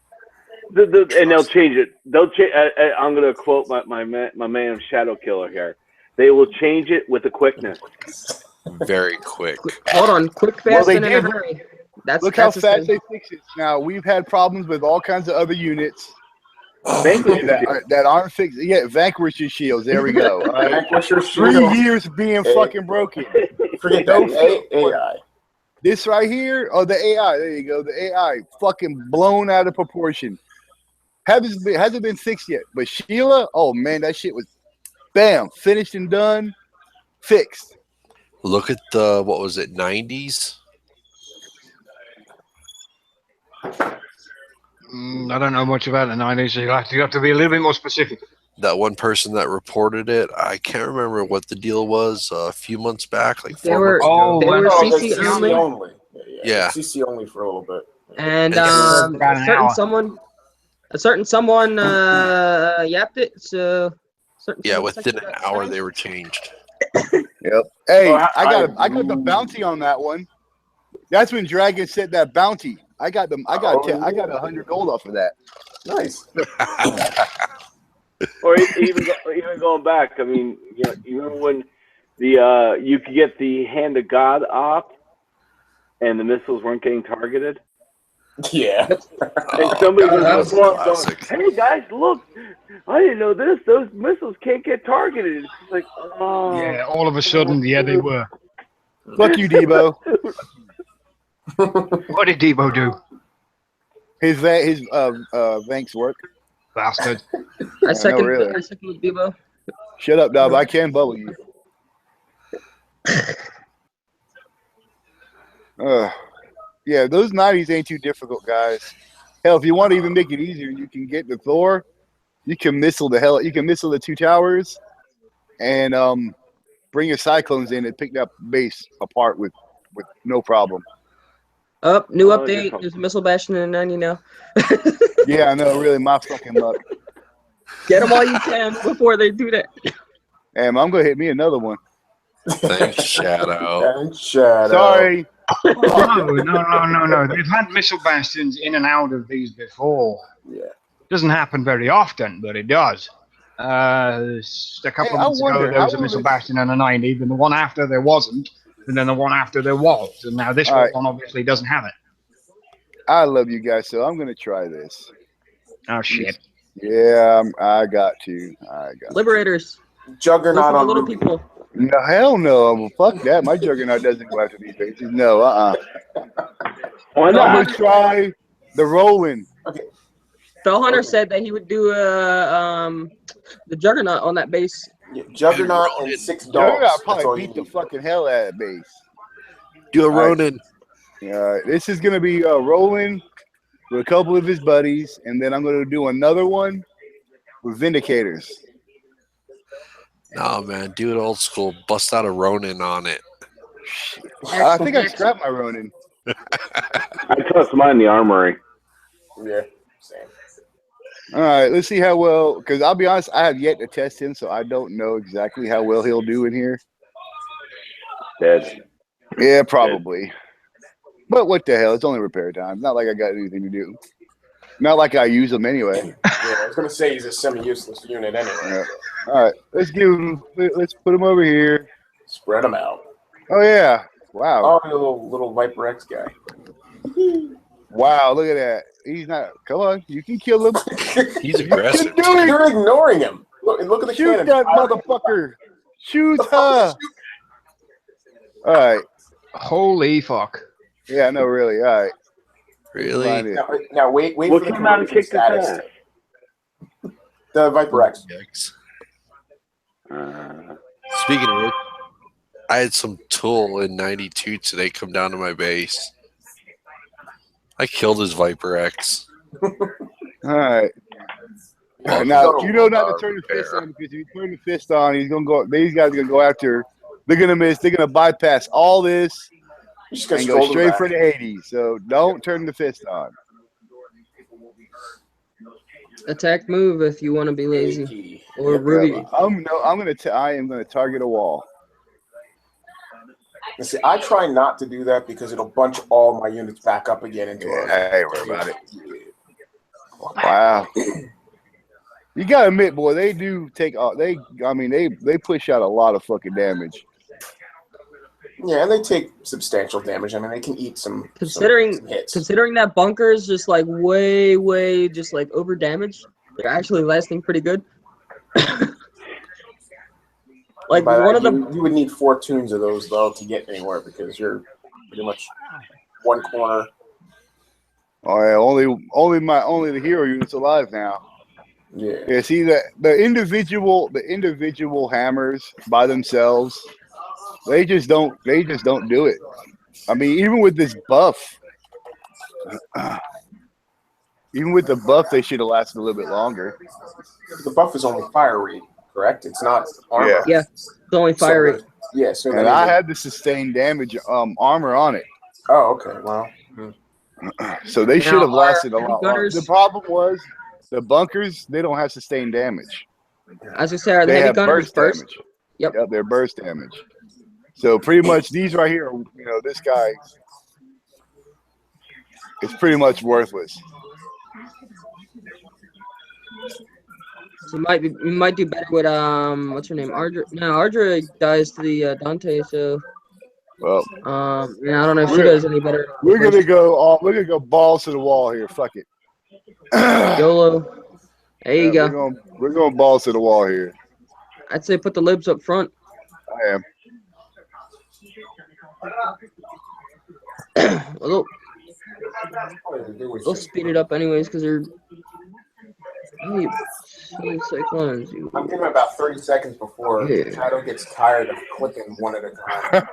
And they'll change it. They'll change. I'm going to quote my man Shadow Killer here. They will change it with a quickness. Very quick. Hold on, quick, fast, and in a hurry. Look how fast they fix it. Now we've had problems with all kinds of other units that aren't fixed. Yeah, Vanquisher shields. There we go. All right. Vanquisher 3 shields. years being fucking broken. Forget that. AI. This right here, the AI. There you go. The AI fucking blown out of proportion. Hasn't been fixed yet. But Sheila, oh man, that shit was bam, finished and done, fixed. Look at the, what was it, 90s? I don't know much about the 90s, so you have to be a little bit more specific. That one person that reported it, I can't remember what the deal was a few months back, like 4 months ago. They were CC only. Yeah. CC only for a little bit. And a certain someone yapped it, so within an hour they were changed. Yep. Hey, I got the bounty on that one. That's when Dragon set that bounty. I got 100 gold off of that. Nice. Or even going back, I mean, you remember when you could get the Hand of God op, and the missiles weren't getting targeted. Yeah. And somebody was going, "Hey guys, look! I didn't know this. Those missiles can't get targeted." It's like, oh. Yeah, all of a sudden, they were. Fuck you, Debo. What did Debo do? His Vanks work. Bastard. I second really. Debo. Shut up, Dub. I can bubble you. Yeah, those 90s ain't too difficult, guys. Hell, if you want to even make it easier, you can get the Thor. You can missile the 2 towers, and bring your cyclones in and pick that base apart with no problem. New update. There's a missile bastion in 90 now. Yeah, I know. Really, my fucking luck. Get them all you can before they do that. Damn, I'm gonna hit me another one. Thanks, Shadow. Thanks, Shadow. Sorry. No. They've had missile bastions in and out of these before. Yeah. Doesn't happen very often, but it does. Just a couple of months ago, there was a missile bastion in a 90, then the one after there wasn't, and then the one after there was, and now this one obviously doesn't have it. I love you guys, so I'm gonna try this. Oh shit. Yeah, I got to. Liberators. Juggernaut on little people. No, hell no. Fuck that. My Juggernaut doesn't go after these bases. No, Why not? I'm gonna try the rolling. Okay. Phil Hunter said that he would do the Juggernaut on that base. Yeah, Juggernaut and 6 dogs. Juggernaut probably beat the fucking hell out of that base. Do a Ronin. This is gonna be rolling with a couple of his buddies, and then I'm gonna do another one with Vindicators. No, man, do it old school. Bust out a Ronin on it. I think I scrapped my Ronin. I tossed mine in the armory. Yeah, same. All right, let's see how well. Because I'll be honest, I have yet to test him, so I don't know exactly how well he'll do in here. Dead. Yeah, probably. But what the hell? It's only repair time. Not like I got anything to do. Not like I use them anyway. Yeah, I was gonna say he's a semi-useless unit anyway. Yeah. All right, let's give him. Let's put him over here. Spread him out. Oh yeah! Wow! Oh, little Viper X guy. Wow! Look at that. He's not. Come on, you can kill him. He's aggressive. You're ignoring him. Look at the Shoot cannon. that motherfucker! Shoot her! All right. Holy fuck. Yeah, no, really. All right. Really? Now wait What for the came out and conversion kicked his status. ass? The Viper X. Speaking of which, I had some tool in 92 today come down to my base. I killed his Viper X. All right. Now you know not to turn the fist on, because if you turn the fist on, he's gonna go. These guys are gonna go after. They're gonna miss. They're gonna bypass all this and go straight for the 80. So don't turn the fist on. Attack move if you want to be lazy or Ruby. I am gonna target a wall. See, I try not to do that because it'll bunch all my units back up again into a. Hey, worry about it. Wow. You gotta admit, boy, they do take. They push out a lot of fucking damage. Yeah, and they take substantial damage. I mean, they can eat some. Considering hits. Considering that bunker is just like way just like over damaged, they're actually lasting pretty good. Like By one that, of the you would need 4 tunes of those though to get anywhere because you're pretty much one corner. Oh yeah, only the hero units alive now. Yeah. Yeah. See the individual hammers by themselves, they just don't do it. I mean, even with this buff, they should have lasted a little bit longer. The buff is only fire rate, correct? It's not armor. Yeah, it's only fire rate. Yeah, so and I had the sustained damage armor on it. Oh, okay. Well, so they should have lasted a lot longer. The problem was the bunkers, they don't have sustained damage. As I say, are the they heavy have gunners burst burst? damage. Yep, they're burst damage. So pretty much these right here, this guy is pretty much worthless. So you might do better with what's her name? Ardra. No, Ardra dies to the Dante. So well, yeah, I don't know if she does any better. We're gonna go balls to the wall here. Fuck it. YOLO. There you go. We're going balls to the wall here. I'd say put the libs up front. I am. Well, they'll speed it up anyways because they're. Cyclones. I'm giving about 30 seconds before Shadow gets tired of clicking one at a time.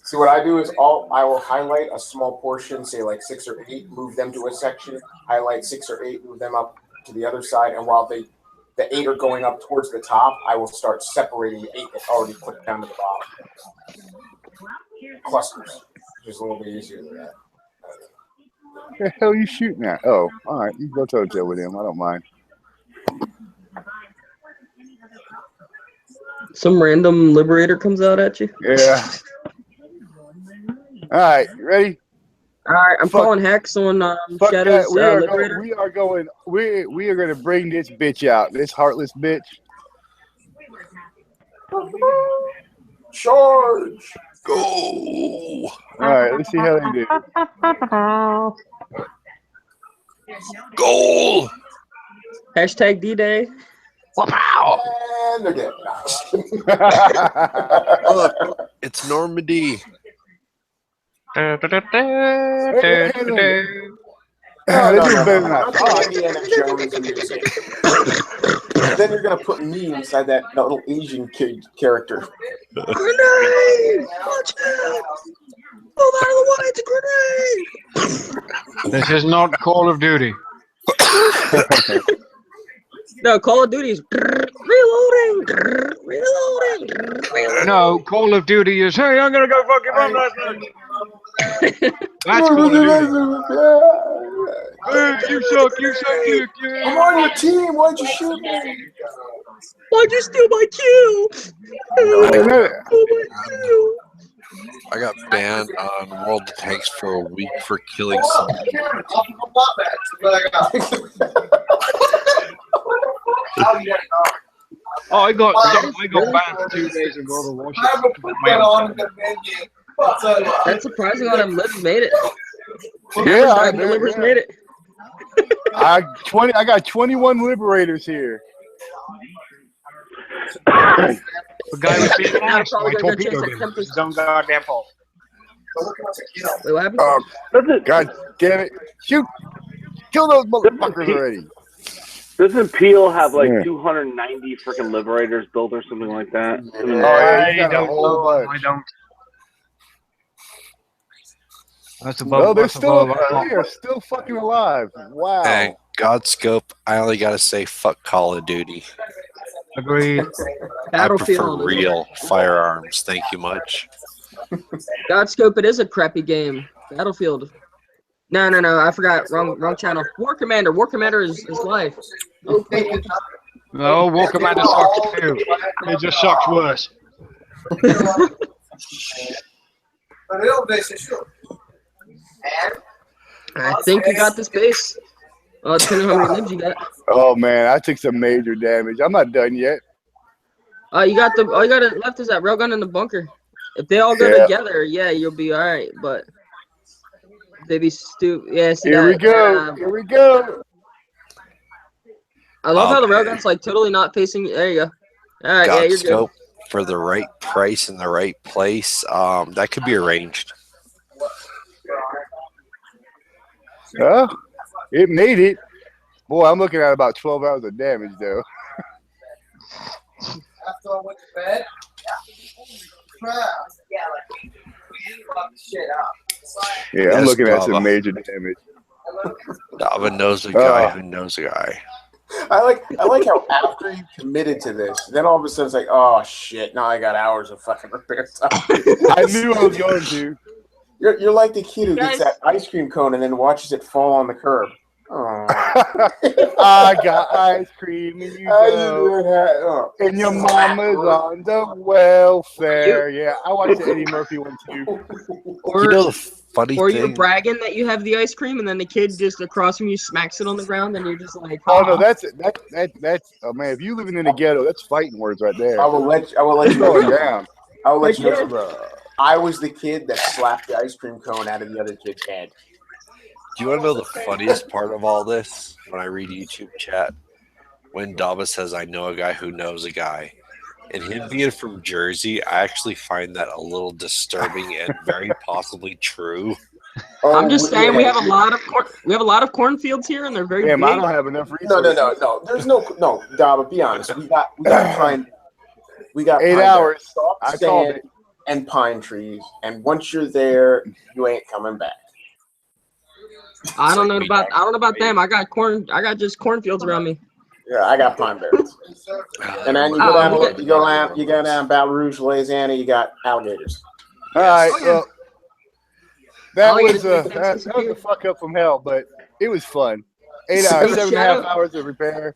See, what I do is I will highlight a small portion, say like 6 or 8, move them to a section, highlight 6 or 8, move them up to the other side, and while the 8 are going up towards the top, I will start separating the 8 that already clicked down to the bottom. Clusters, which is a little bit easier than that. What the hell are you shooting at? Oh, all right. You go toe-to-toe with him. I don't mind. Some random liberator comes out at you. Yeah. All right. You ready? All right. I'm calling Hex on Shadow's liberator. We are going to bring this bitch out. This heartless bitch. Charge! Go! All right. Let's see how they do. Goal! Hashtag D-Day. Wow! And they're dead. Look, it's Normandy. No. Indiana Jones music. Then you're gonna put me inside that little Asian kid character. Grenade! Watch out! Move out of the way! It's a grenade! This is not Call of Duty. No, Call of Duty is reloading. No, Call of Duty is, hey, I'm gonna go fucking run last night. That's Call of Duty. Hey, you suck, you. I'm on your team. Why'd you shoot me? Why'd you steal my kill? Oh, I got banned on World of Tanks for a week for killing some. Oh, I got banned for 2 days in World of Warship. That's surprising how them libs made it. Yeah, The libers made it. I got 21 liberators here. The guy was being Now honest. probably I gonna go torpedoed chase him. that It's his own goddamn fault. Wait, what happened? God damn it. Shoot. Kill those motherfuckers already. Doesn't Peel have like 290 freaking liberators built or something like that? Oh, yeah, he's got a whole I bunch. don't. That's No, they're still above they are still fucking alive. Wow. And Godscope, I only gotta say, fuck Call of Duty. Agreed. I prefer Battlefield. real firearms. Thank you much. Godscope, it is a crappy game. Battlefield. No, I forgot. Wrong channel. War Commander. War Commander is life. No, War Commander sucks too. It just sucks worse. I think you got this base. Depending on how many libs you got. Oh man, I took some major damage. I'm not done yet. All you got left is that railgun in the bunker. If they all go together, yeah, you'll be all right. But they be stupid. Yeah, see Here that, we go. Here we go. I love how the railgun's like totally not facing. There you go. All right, yeah, you're good. Godscope for the right price in the right place. That could be arranged. Huh? It made it. Boy, I'm looking at about 12 hours of damage though. After I went to bed, Yeah, I'm looking at some major damage. Dava knows a guy who knows a guy. I like how after you committed to this, then all of a sudden it's like, oh shit, now I got hours of fucking repair time. I knew I was going to. You're like the kid who gets that ice cream cone and then watches it fall on the curb. Oh. I got ice cream and you go. And your mama's on the welfare. Yeah, I watched the Eddie Murphy one too. Or, you know the funny or thing? you're bragging that you have the ice cream, and then the kid just across from you smacks it on the ground, and you're just like, oh no, that's oh man, if you living in the ghetto, that's fighting words right there. I will let you going down. I will let you know. I was the kid that slapped the ice cream cone out of the other kid's head. Do you want to know the funniest part of all this? When I read YouTube chat, when Dava says, I know a guy who knows a guy, and him being from Jersey, I actually find that a little disturbing and very possibly true. I'm just saying we have a lot of cornfields here, and they're very big. I don't have enough resources. No. There's no Dava, be honest. We got pine. We got 8 hours. I called it. And pine trees, and once you're there, you ain't coming back. I don't know about them. I got just cornfields around me. Yeah, I got pine barrens. And then you go down Baton Rouge, Louisiana, you got alligators. All right, well, that was a fuck up from hell, but it was fun. 8 hours, 7.5 hours of repair.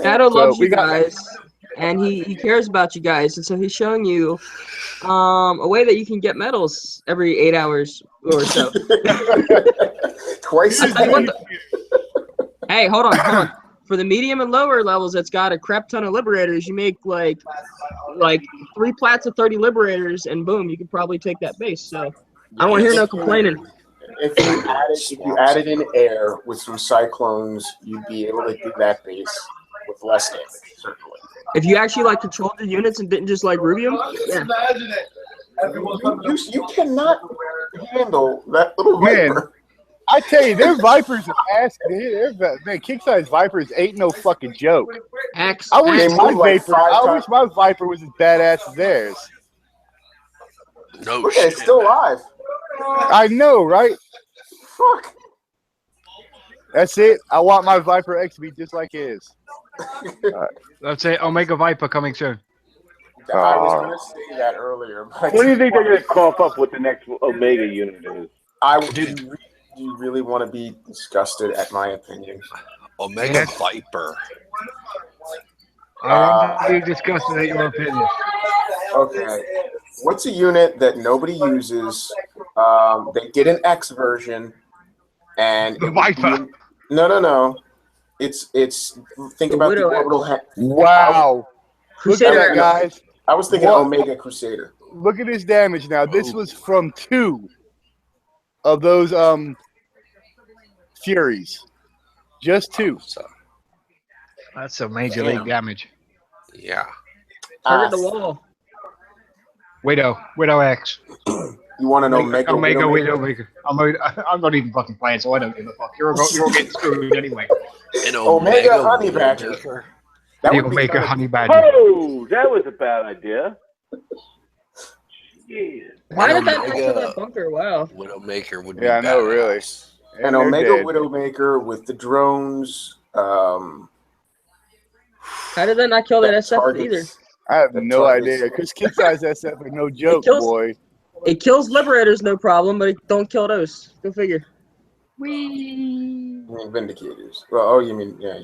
Shadow loves you guys, and he cares about you guys, and so he's showing you a way that you can get medals every 8 hours or so. Twice. Hey, hold on. For the medium and lower levels, that's got a crap ton of liberators. You make like 3 plats of 30 liberators, and boom, you could probably take that base. So I don't want to hear no complaining. If you added in air with some cyclones, you'd be able to do that base with less damage, certainly. If you actually controlled the units and didn't just Rubium, yeah. Imagine it. You cannot handle that little Viper. I tell you, their Vipers are ass. Man, King-size Vipers ain't no fucking joke. I wish my Viper was as badass as theirs. No shit. It's still alive. I know, right? Fuck. That's it. I want my Viper X to be just like his. That's it. Omega Viper coming soon. I was going to say that earlier. What do you think they're going to cough up what the next Omega unit is? Do you really want to be disgusted at my opinion? Omega Viper. I want to be disgusted at your opinion. Okay. What's a unit that nobody uses? They get an X version, and The Viper. No. It's think The about Widow the orbital. Wow. Look at that, Crusader. guys. I was thinking What? Omega Crusader. Look at his damage now. This was from 2 of those Furies. Just 2. So, That's a major Damn. league damage. yeah. Target the wall. Widow X. You want an Omega Widowmaker. I'm not even fucking playing, so I don't give a fuck. You're all getting screwed anyway. An Omega Honey Badger. Widowmaker. That The would be Omega kind of- Honey Badger. Oh, that was a bad idea. Jeez. Why did that Omega- go to that bunker? Wow. Widowmaker would be Yeah, I know, badass. really. an And they're Omega dead. Widowmaker with the drones. How did that not kill that SF either? targets- I have The no targets. idea. Because Kick Size SF are no joke, kills- boy. It kills Liberators, no problem, but it don't kill those. Go figure. I mean, Vindicators. Well, oh, you mean yeah.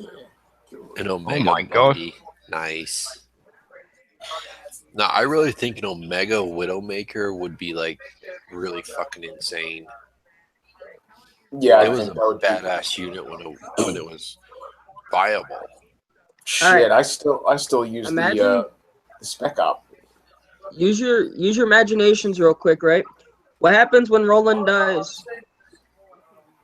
An Omega my God. Bundy. Nice. No, I really think an Omega Widowmaker would be like really fucking insane. Yeah, It I was a think that would be badass unit when it was viable. shit. Alright. I still use Imagine- the Spec Op. Use your imaginations real quick, right? What happens when Roland dies?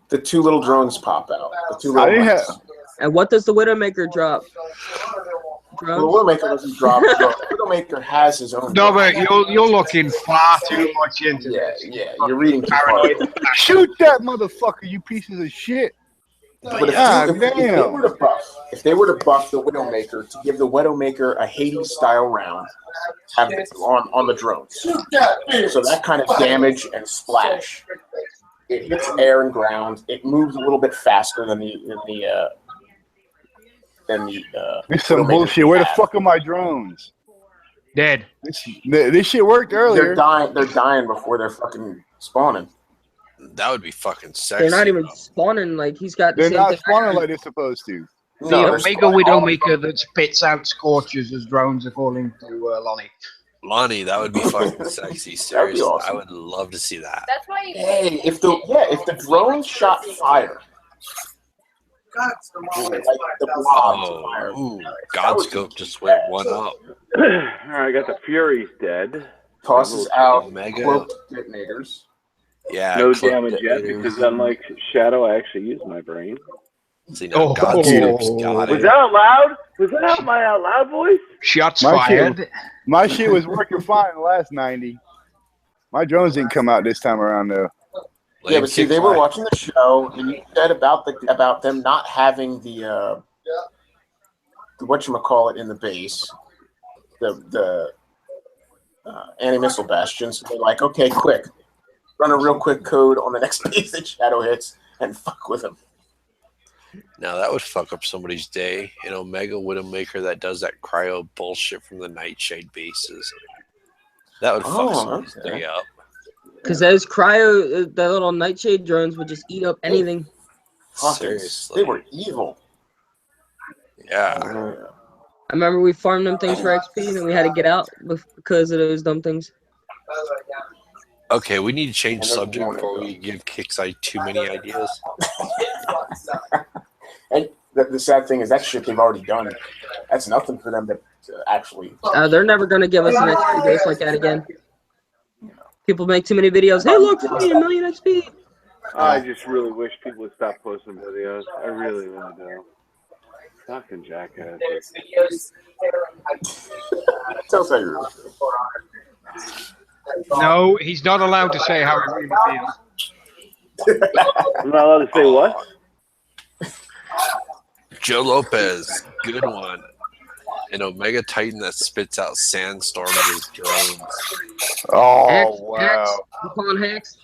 The 2 little drones pop out. The 2 I little didn't lights. have- And what does the Widowmaker drop? Well, the Drones? Widowmaker doesn't drop. The Widowmaker has his own. No, drone. but you're looking far too much into Yeah, this. yeah. You're reading too far. Paranoid. Shoot that motherfucker, you pieces of shit. But if they were to buff the Widowmaker to give the Widowmaker a Hades style round, have it on the drones, so that kind of damage and splash, it hits air and ground. It moves a little bit faster than the This is some Widowmaker bullshit. Where the have. fuck are my drones? Dead. This shit worked earlier. They're dying before they're fucking spawning. That would be fucking sexy. They're not even spawning. Like he's got the They're same not thing. spawning like they're supposed to. The No, they're Omega spawning. Widowmaker that spits out scorches as drones, according to Lonnie. Lonnie, that would be fucking sexy. That'd be Seriously, awesome. I would love to see that. That's why you. Hey, if the drones shot fire, like the blobs of fire. Oh, ooh, Godscope just went one up. All right, I got the Furies dead. tosses out Omega. cloaked detonators. Yeah, No cloak damage yet detonators. because unlike Shadow, I actually use my brain. See, now Godscope's got Was it. that out loud? Was that out my out loud voice? Shots My fired. My shit was working fine the last 90. My drones didn't come out this time around though. Yeah, but see, they were watching the show, and you said about them not having the whatchamacallit in the base, the anti-missile bastions. So they're like, okay, quick, run a real quick code on the next base that Shadow hits, and fuck with them. Now that would fuck up somebody's day. An Omega Widowmaker that does that cryo bullshit from the Nightshade bases. That would fuck somebody's day up. Because those cryo, the little Nightshade drones would just eat up anything. Seriously. They were evil. Yeah. I remember we farmed them things for XP and we had to get out because of those dumb things. Okay, we need to change subject before we give Kixeye too many ideas. And the sad thing is that shit they've already done. That's nothing for them to actually. They're never going to give us an XP base like that again. People make too many videos. Hey, look, we need 1 million XP. I just really wish people would stop posting videos. I really, really do. Fucking jackass. Tell us how you really feel. No, he's not allowed to say how he really feels. I'm not allowed to say what? Joe Lopez, good one. An Omega Titan that spits out sandstorm with his drones. Oh, Hacks, wow. hacks. You calling hacks?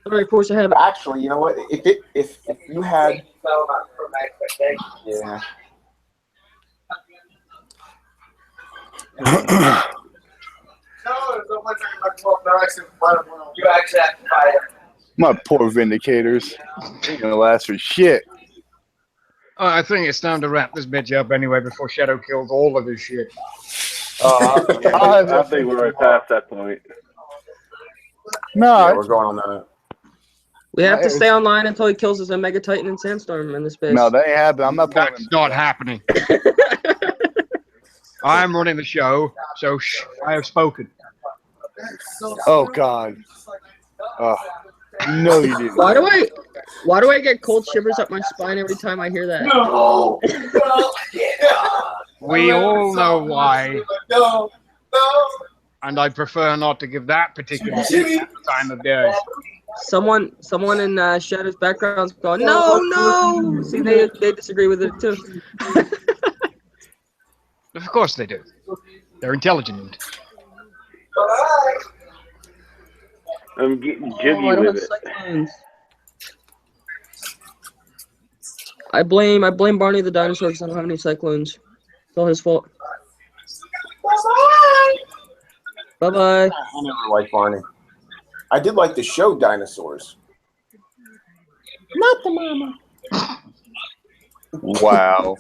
Somebody force a habit. Actually, you know what? If you had, yeah. My poor Vindicators. Ain't gonna last for shit. I think it's time to wrap this bitch up anyway before Shadow kills all of his shit. I think we're past that point. No, Yeah, we're going on that. We have to stay online until he kills us a Mega Titan and Sandstorm in this space. no, that ain't happening. I'm not playing. That's not happening. I'm running the show, so I have spoken. Oh God. No, you didn't. Why do I get cold shivers up my spine every time I hear that? No. We all know why. And I prefer not to give that particular time of day. Someone in Shadow's background's going, no. See, they disagree with it too. Of course they do. They're intelligent. I'm getting I jiggy don't with have it. cyclones. I blame Barney the dinosaur because I don't have any cyclones. It's all his fault. Bye-bye. I never liked Barney. I did like the show Dinosaurs. Not the mama. Wow.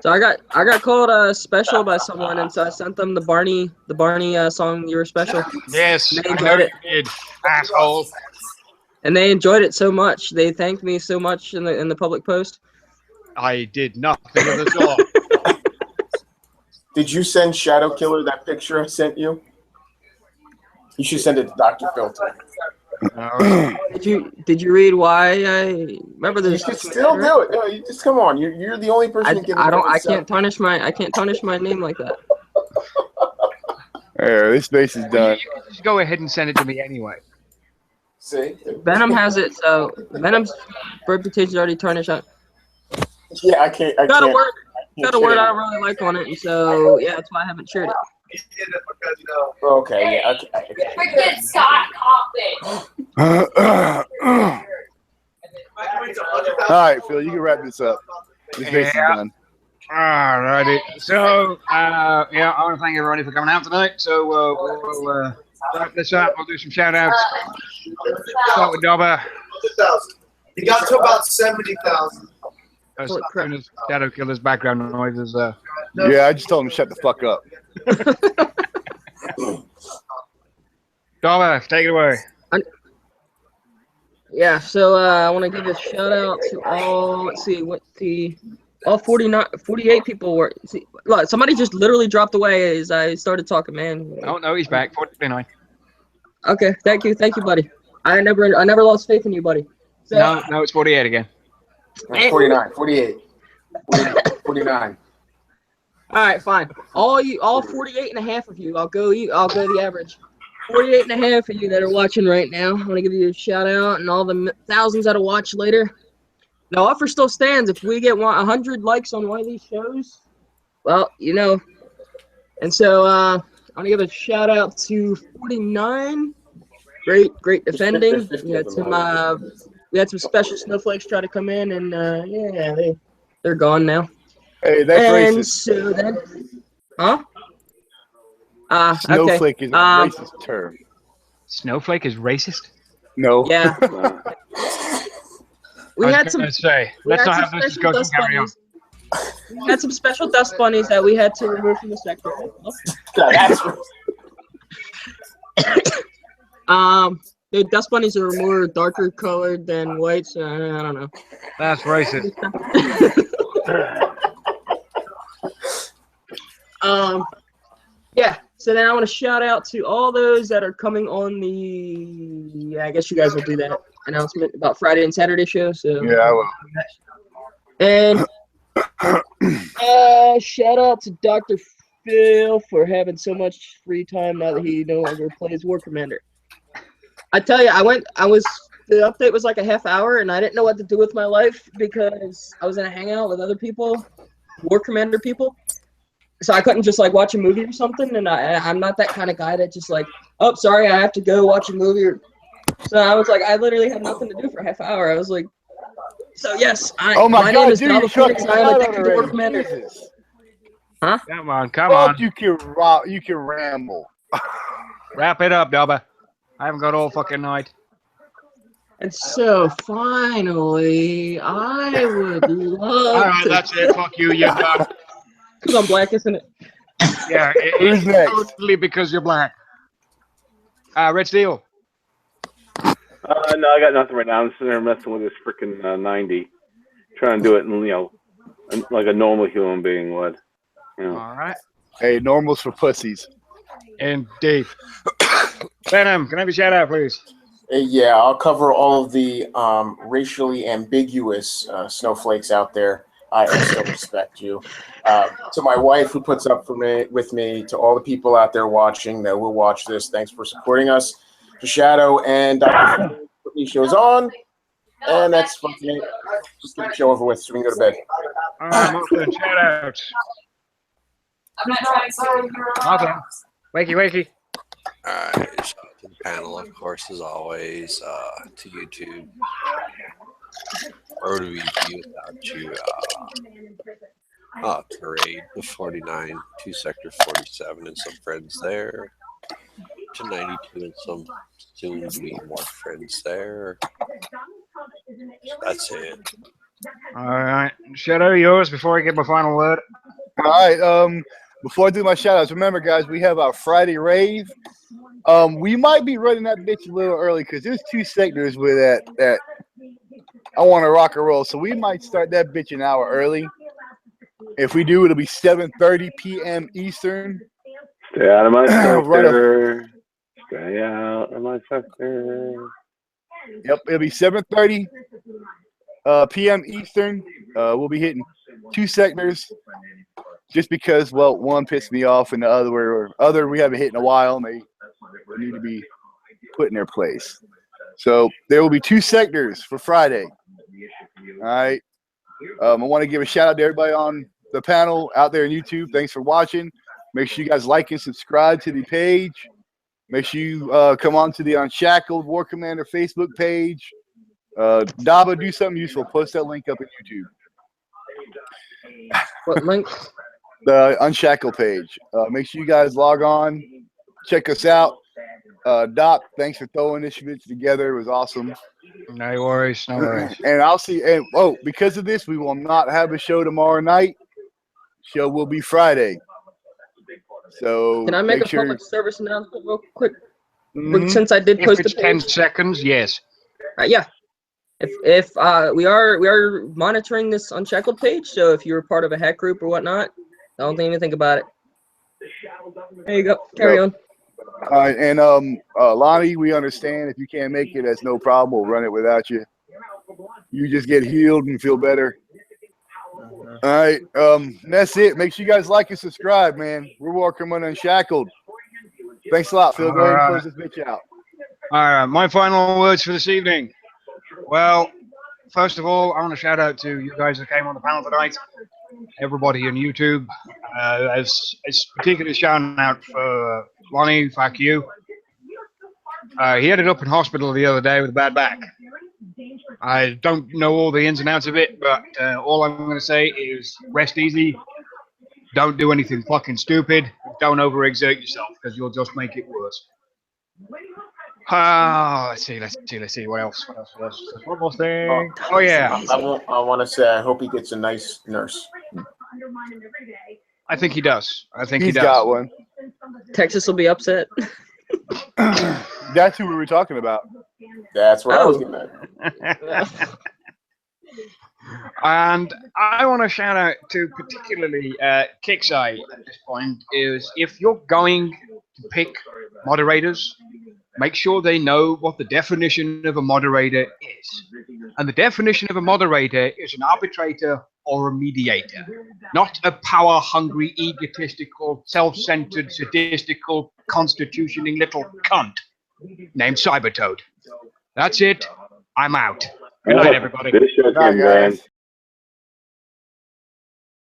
So I got called special by someone, and so I sent them the Barney song. You were special. Yes, They I enjoyed know it. you did, asshole. And they enjoyed it so much. They thanked me so much in the public post. I did nothing of the sort. Did you send Shadow Killer that picture I sent you? You should send it to Dr. Filter. Did you read why I remember You this? should still do it. No, you just come on. You're the only person who can. I can't tarnish my name like that. There, this base is done. You can just go ahead and send it to me anyway. See? Venom has it, so Venom's reputation is already tarnished out. Yeah, I can't. Got a word I don't really like on it, and so yeah, that's why I haven't shared it. Okay, yeah, okay. Freaking Scott Coffin. All right, Phil, you can wrap this up. This base is done. Alrighty. So, yeah, I want to thank everybody for coming out tonight. So, we'll wrap this up. We'll do some shout outs. Start with Dobber. He got to about 70,000. As soon as Shadow Killer's background noises. Yeah, I just told him to shut the fuck up. Dobber, take it away. Yeah, so I want to give a shout out to all. Let's see, all 48 people were. See, look, somebody just literally dropped away as I started talking, man. Oh no, he's back. 49. Okay, thank you, buddy. I never lost faith in you, buddy. So, No, it's 48 again. That's 49, 48, 49. All right, fine. All 48 and a half of you. I'll go the average. 48 and a half of you that are watching right now. I want to give you a shout out, and all the thousands that'll watch later. The offer still stands. If we get 100 likes on one of these shows, well, you know. And so I want to give a shout out to 49. Great defending. We had some special snowflakes try to come in, and yeah, they're gone now. Hey, that's and racist. So then, huh? Snowflake okay. is a racist term. Snowflake is racist? No. Yeah. We had some. Let's not have this discussion carry on. We had some special dust bunnies that we had to remove from the sector. The dust bunnies are more darker colored than white, so I don't know. That's racist. Yeah. So then I want to shout out to all those that are coming on the. Yeah, I guess you guys will do that announcement about Friday and Saturday show. So Yeah, I will. And shout out to Dr. Phil for having so much free time now that he no longer plays War Commander. I tell you, the update was like a half hour, and I didn't know what to do with my life because I was in a hangout with other people, War Commander people. So I couldn't just like watch a movie or something, and I'm not that kind of guy that just like, oh, sorry, I have to go watch a movie. So I was like, I literally had nothing to do for a half hour. I was like, so yes, my name is Java Phoenix. I am addicted to War Commander. Jesus. Huh? Come on. You can ramble. Wrap it up, Dobber. I haven't got all fucking night. And so finally, I would love All right, that's it. Fuck you, you're done. Because I'm black, isn't it? Yeah, Who's next? Totally because you're black. Red Steel. No, I got nothing right now. I'm sitting there messing with this freaking 90, trying to do it in, like a normal human being would. All right. Hey, normals for pussies. Indeed. Venom, can I have a shout out, please? Yeah, I'll cover all of the racially ambiguous snowflakes out there. I still respect you. To my wife who puts up with me, to all the people out there watching that will watch this, thanks for supporting us. To Shadow and Dr. put these shows on. And that's fucking it. Just get the show over with so we can go to bed. All right, Martin, shout outs. I'm not trying to. Martin, wakey. Shout out to the panel, of course, as always. To YouTube. Where would we be without you? Parade to 49, to Sector 47, and some friends there. To 92 and some soon to be more friends there. That's it. All right, Shadow, yours before I get my final word. All right. Before I do my shout outs, remember, guys, we have our Friday rave. We might be running that bitch a little early because there's 2 sectors with that I want to rock and roll. So we might start that bitch an hour early. If we do, it'll be 7:30 p.m. Eastern. Stay out of my sector. Stay out of my sector. Yep, it'll be 7:30 p.m. Eastern. We'll be hitting 2 sectors just because, well, one pissed me off and the other we haven't hit in a while and they need to be put in their place. So there will be 2 sectors for Friday. All right. I want to give a shout out to everybody on the panel out there on YouTube. Thanks for watching. Make sure you guys like and subscribe to the page. Make sure you come on to the Unshackled War Commander Facebook page. Daba, do something useful. Post that link up on YouTube. What link? The Unshackled page. Make sure you guys log on. Check us out. Doc, thanks for throwing this bitch together. It was awesome. No worries, no worries. And I'll see. And because of this, we will not have a show tomorrow night. Show will be Friday. So can I make a public service announcement real quick? Mm-hmm. Since I did post if it's the page. 10 seconds, yes. Yeah. If we are monitoring this Unshackled page, so if you're part of a hack group or whatnot, don't even think about it. There you go. Carry on. All right, and Lonnie, we understand if you can't make it, that's no problem. We'll run it without you. You just get healed and feel better. All right, that's it. Make sure you guys like and subscribe, man. We're working on Unshackled. Thanks a lot, Phil. Go ahead and close this bitch out. All right, my final words for this evening. Well, first of all, I want to shout out to you guys that came on the panel tonight. Everybody on YouTube. It's particularly shout out for Lonnie, fuck you. He ended up in hospital the other day with a bad back. I don't know all the ins and outs of it, but all I'm going to say is rest easy. Don't do anything fucking stupid. Don't overexert yourself because you'll just make it worse. Let's see. What else? One more thing. Oh, yeah. I want to say I hope he gets a nice nurse. I think he does. He's got one. Texas will be upset. That's who we were talking about. That's what I was getting at. And I want to shout out to particularly Kickside at this point is if you're going to pick moderators, make sure they know what the definition of a moderator is. And the definition of a moderator is an arbitrator or a mediator, not a power-hungry, egotistical, self-centered, sadistical, constitutioning little cunt named Cybertoad. That's it. I'm out. Good night, everybody. Good show, guys.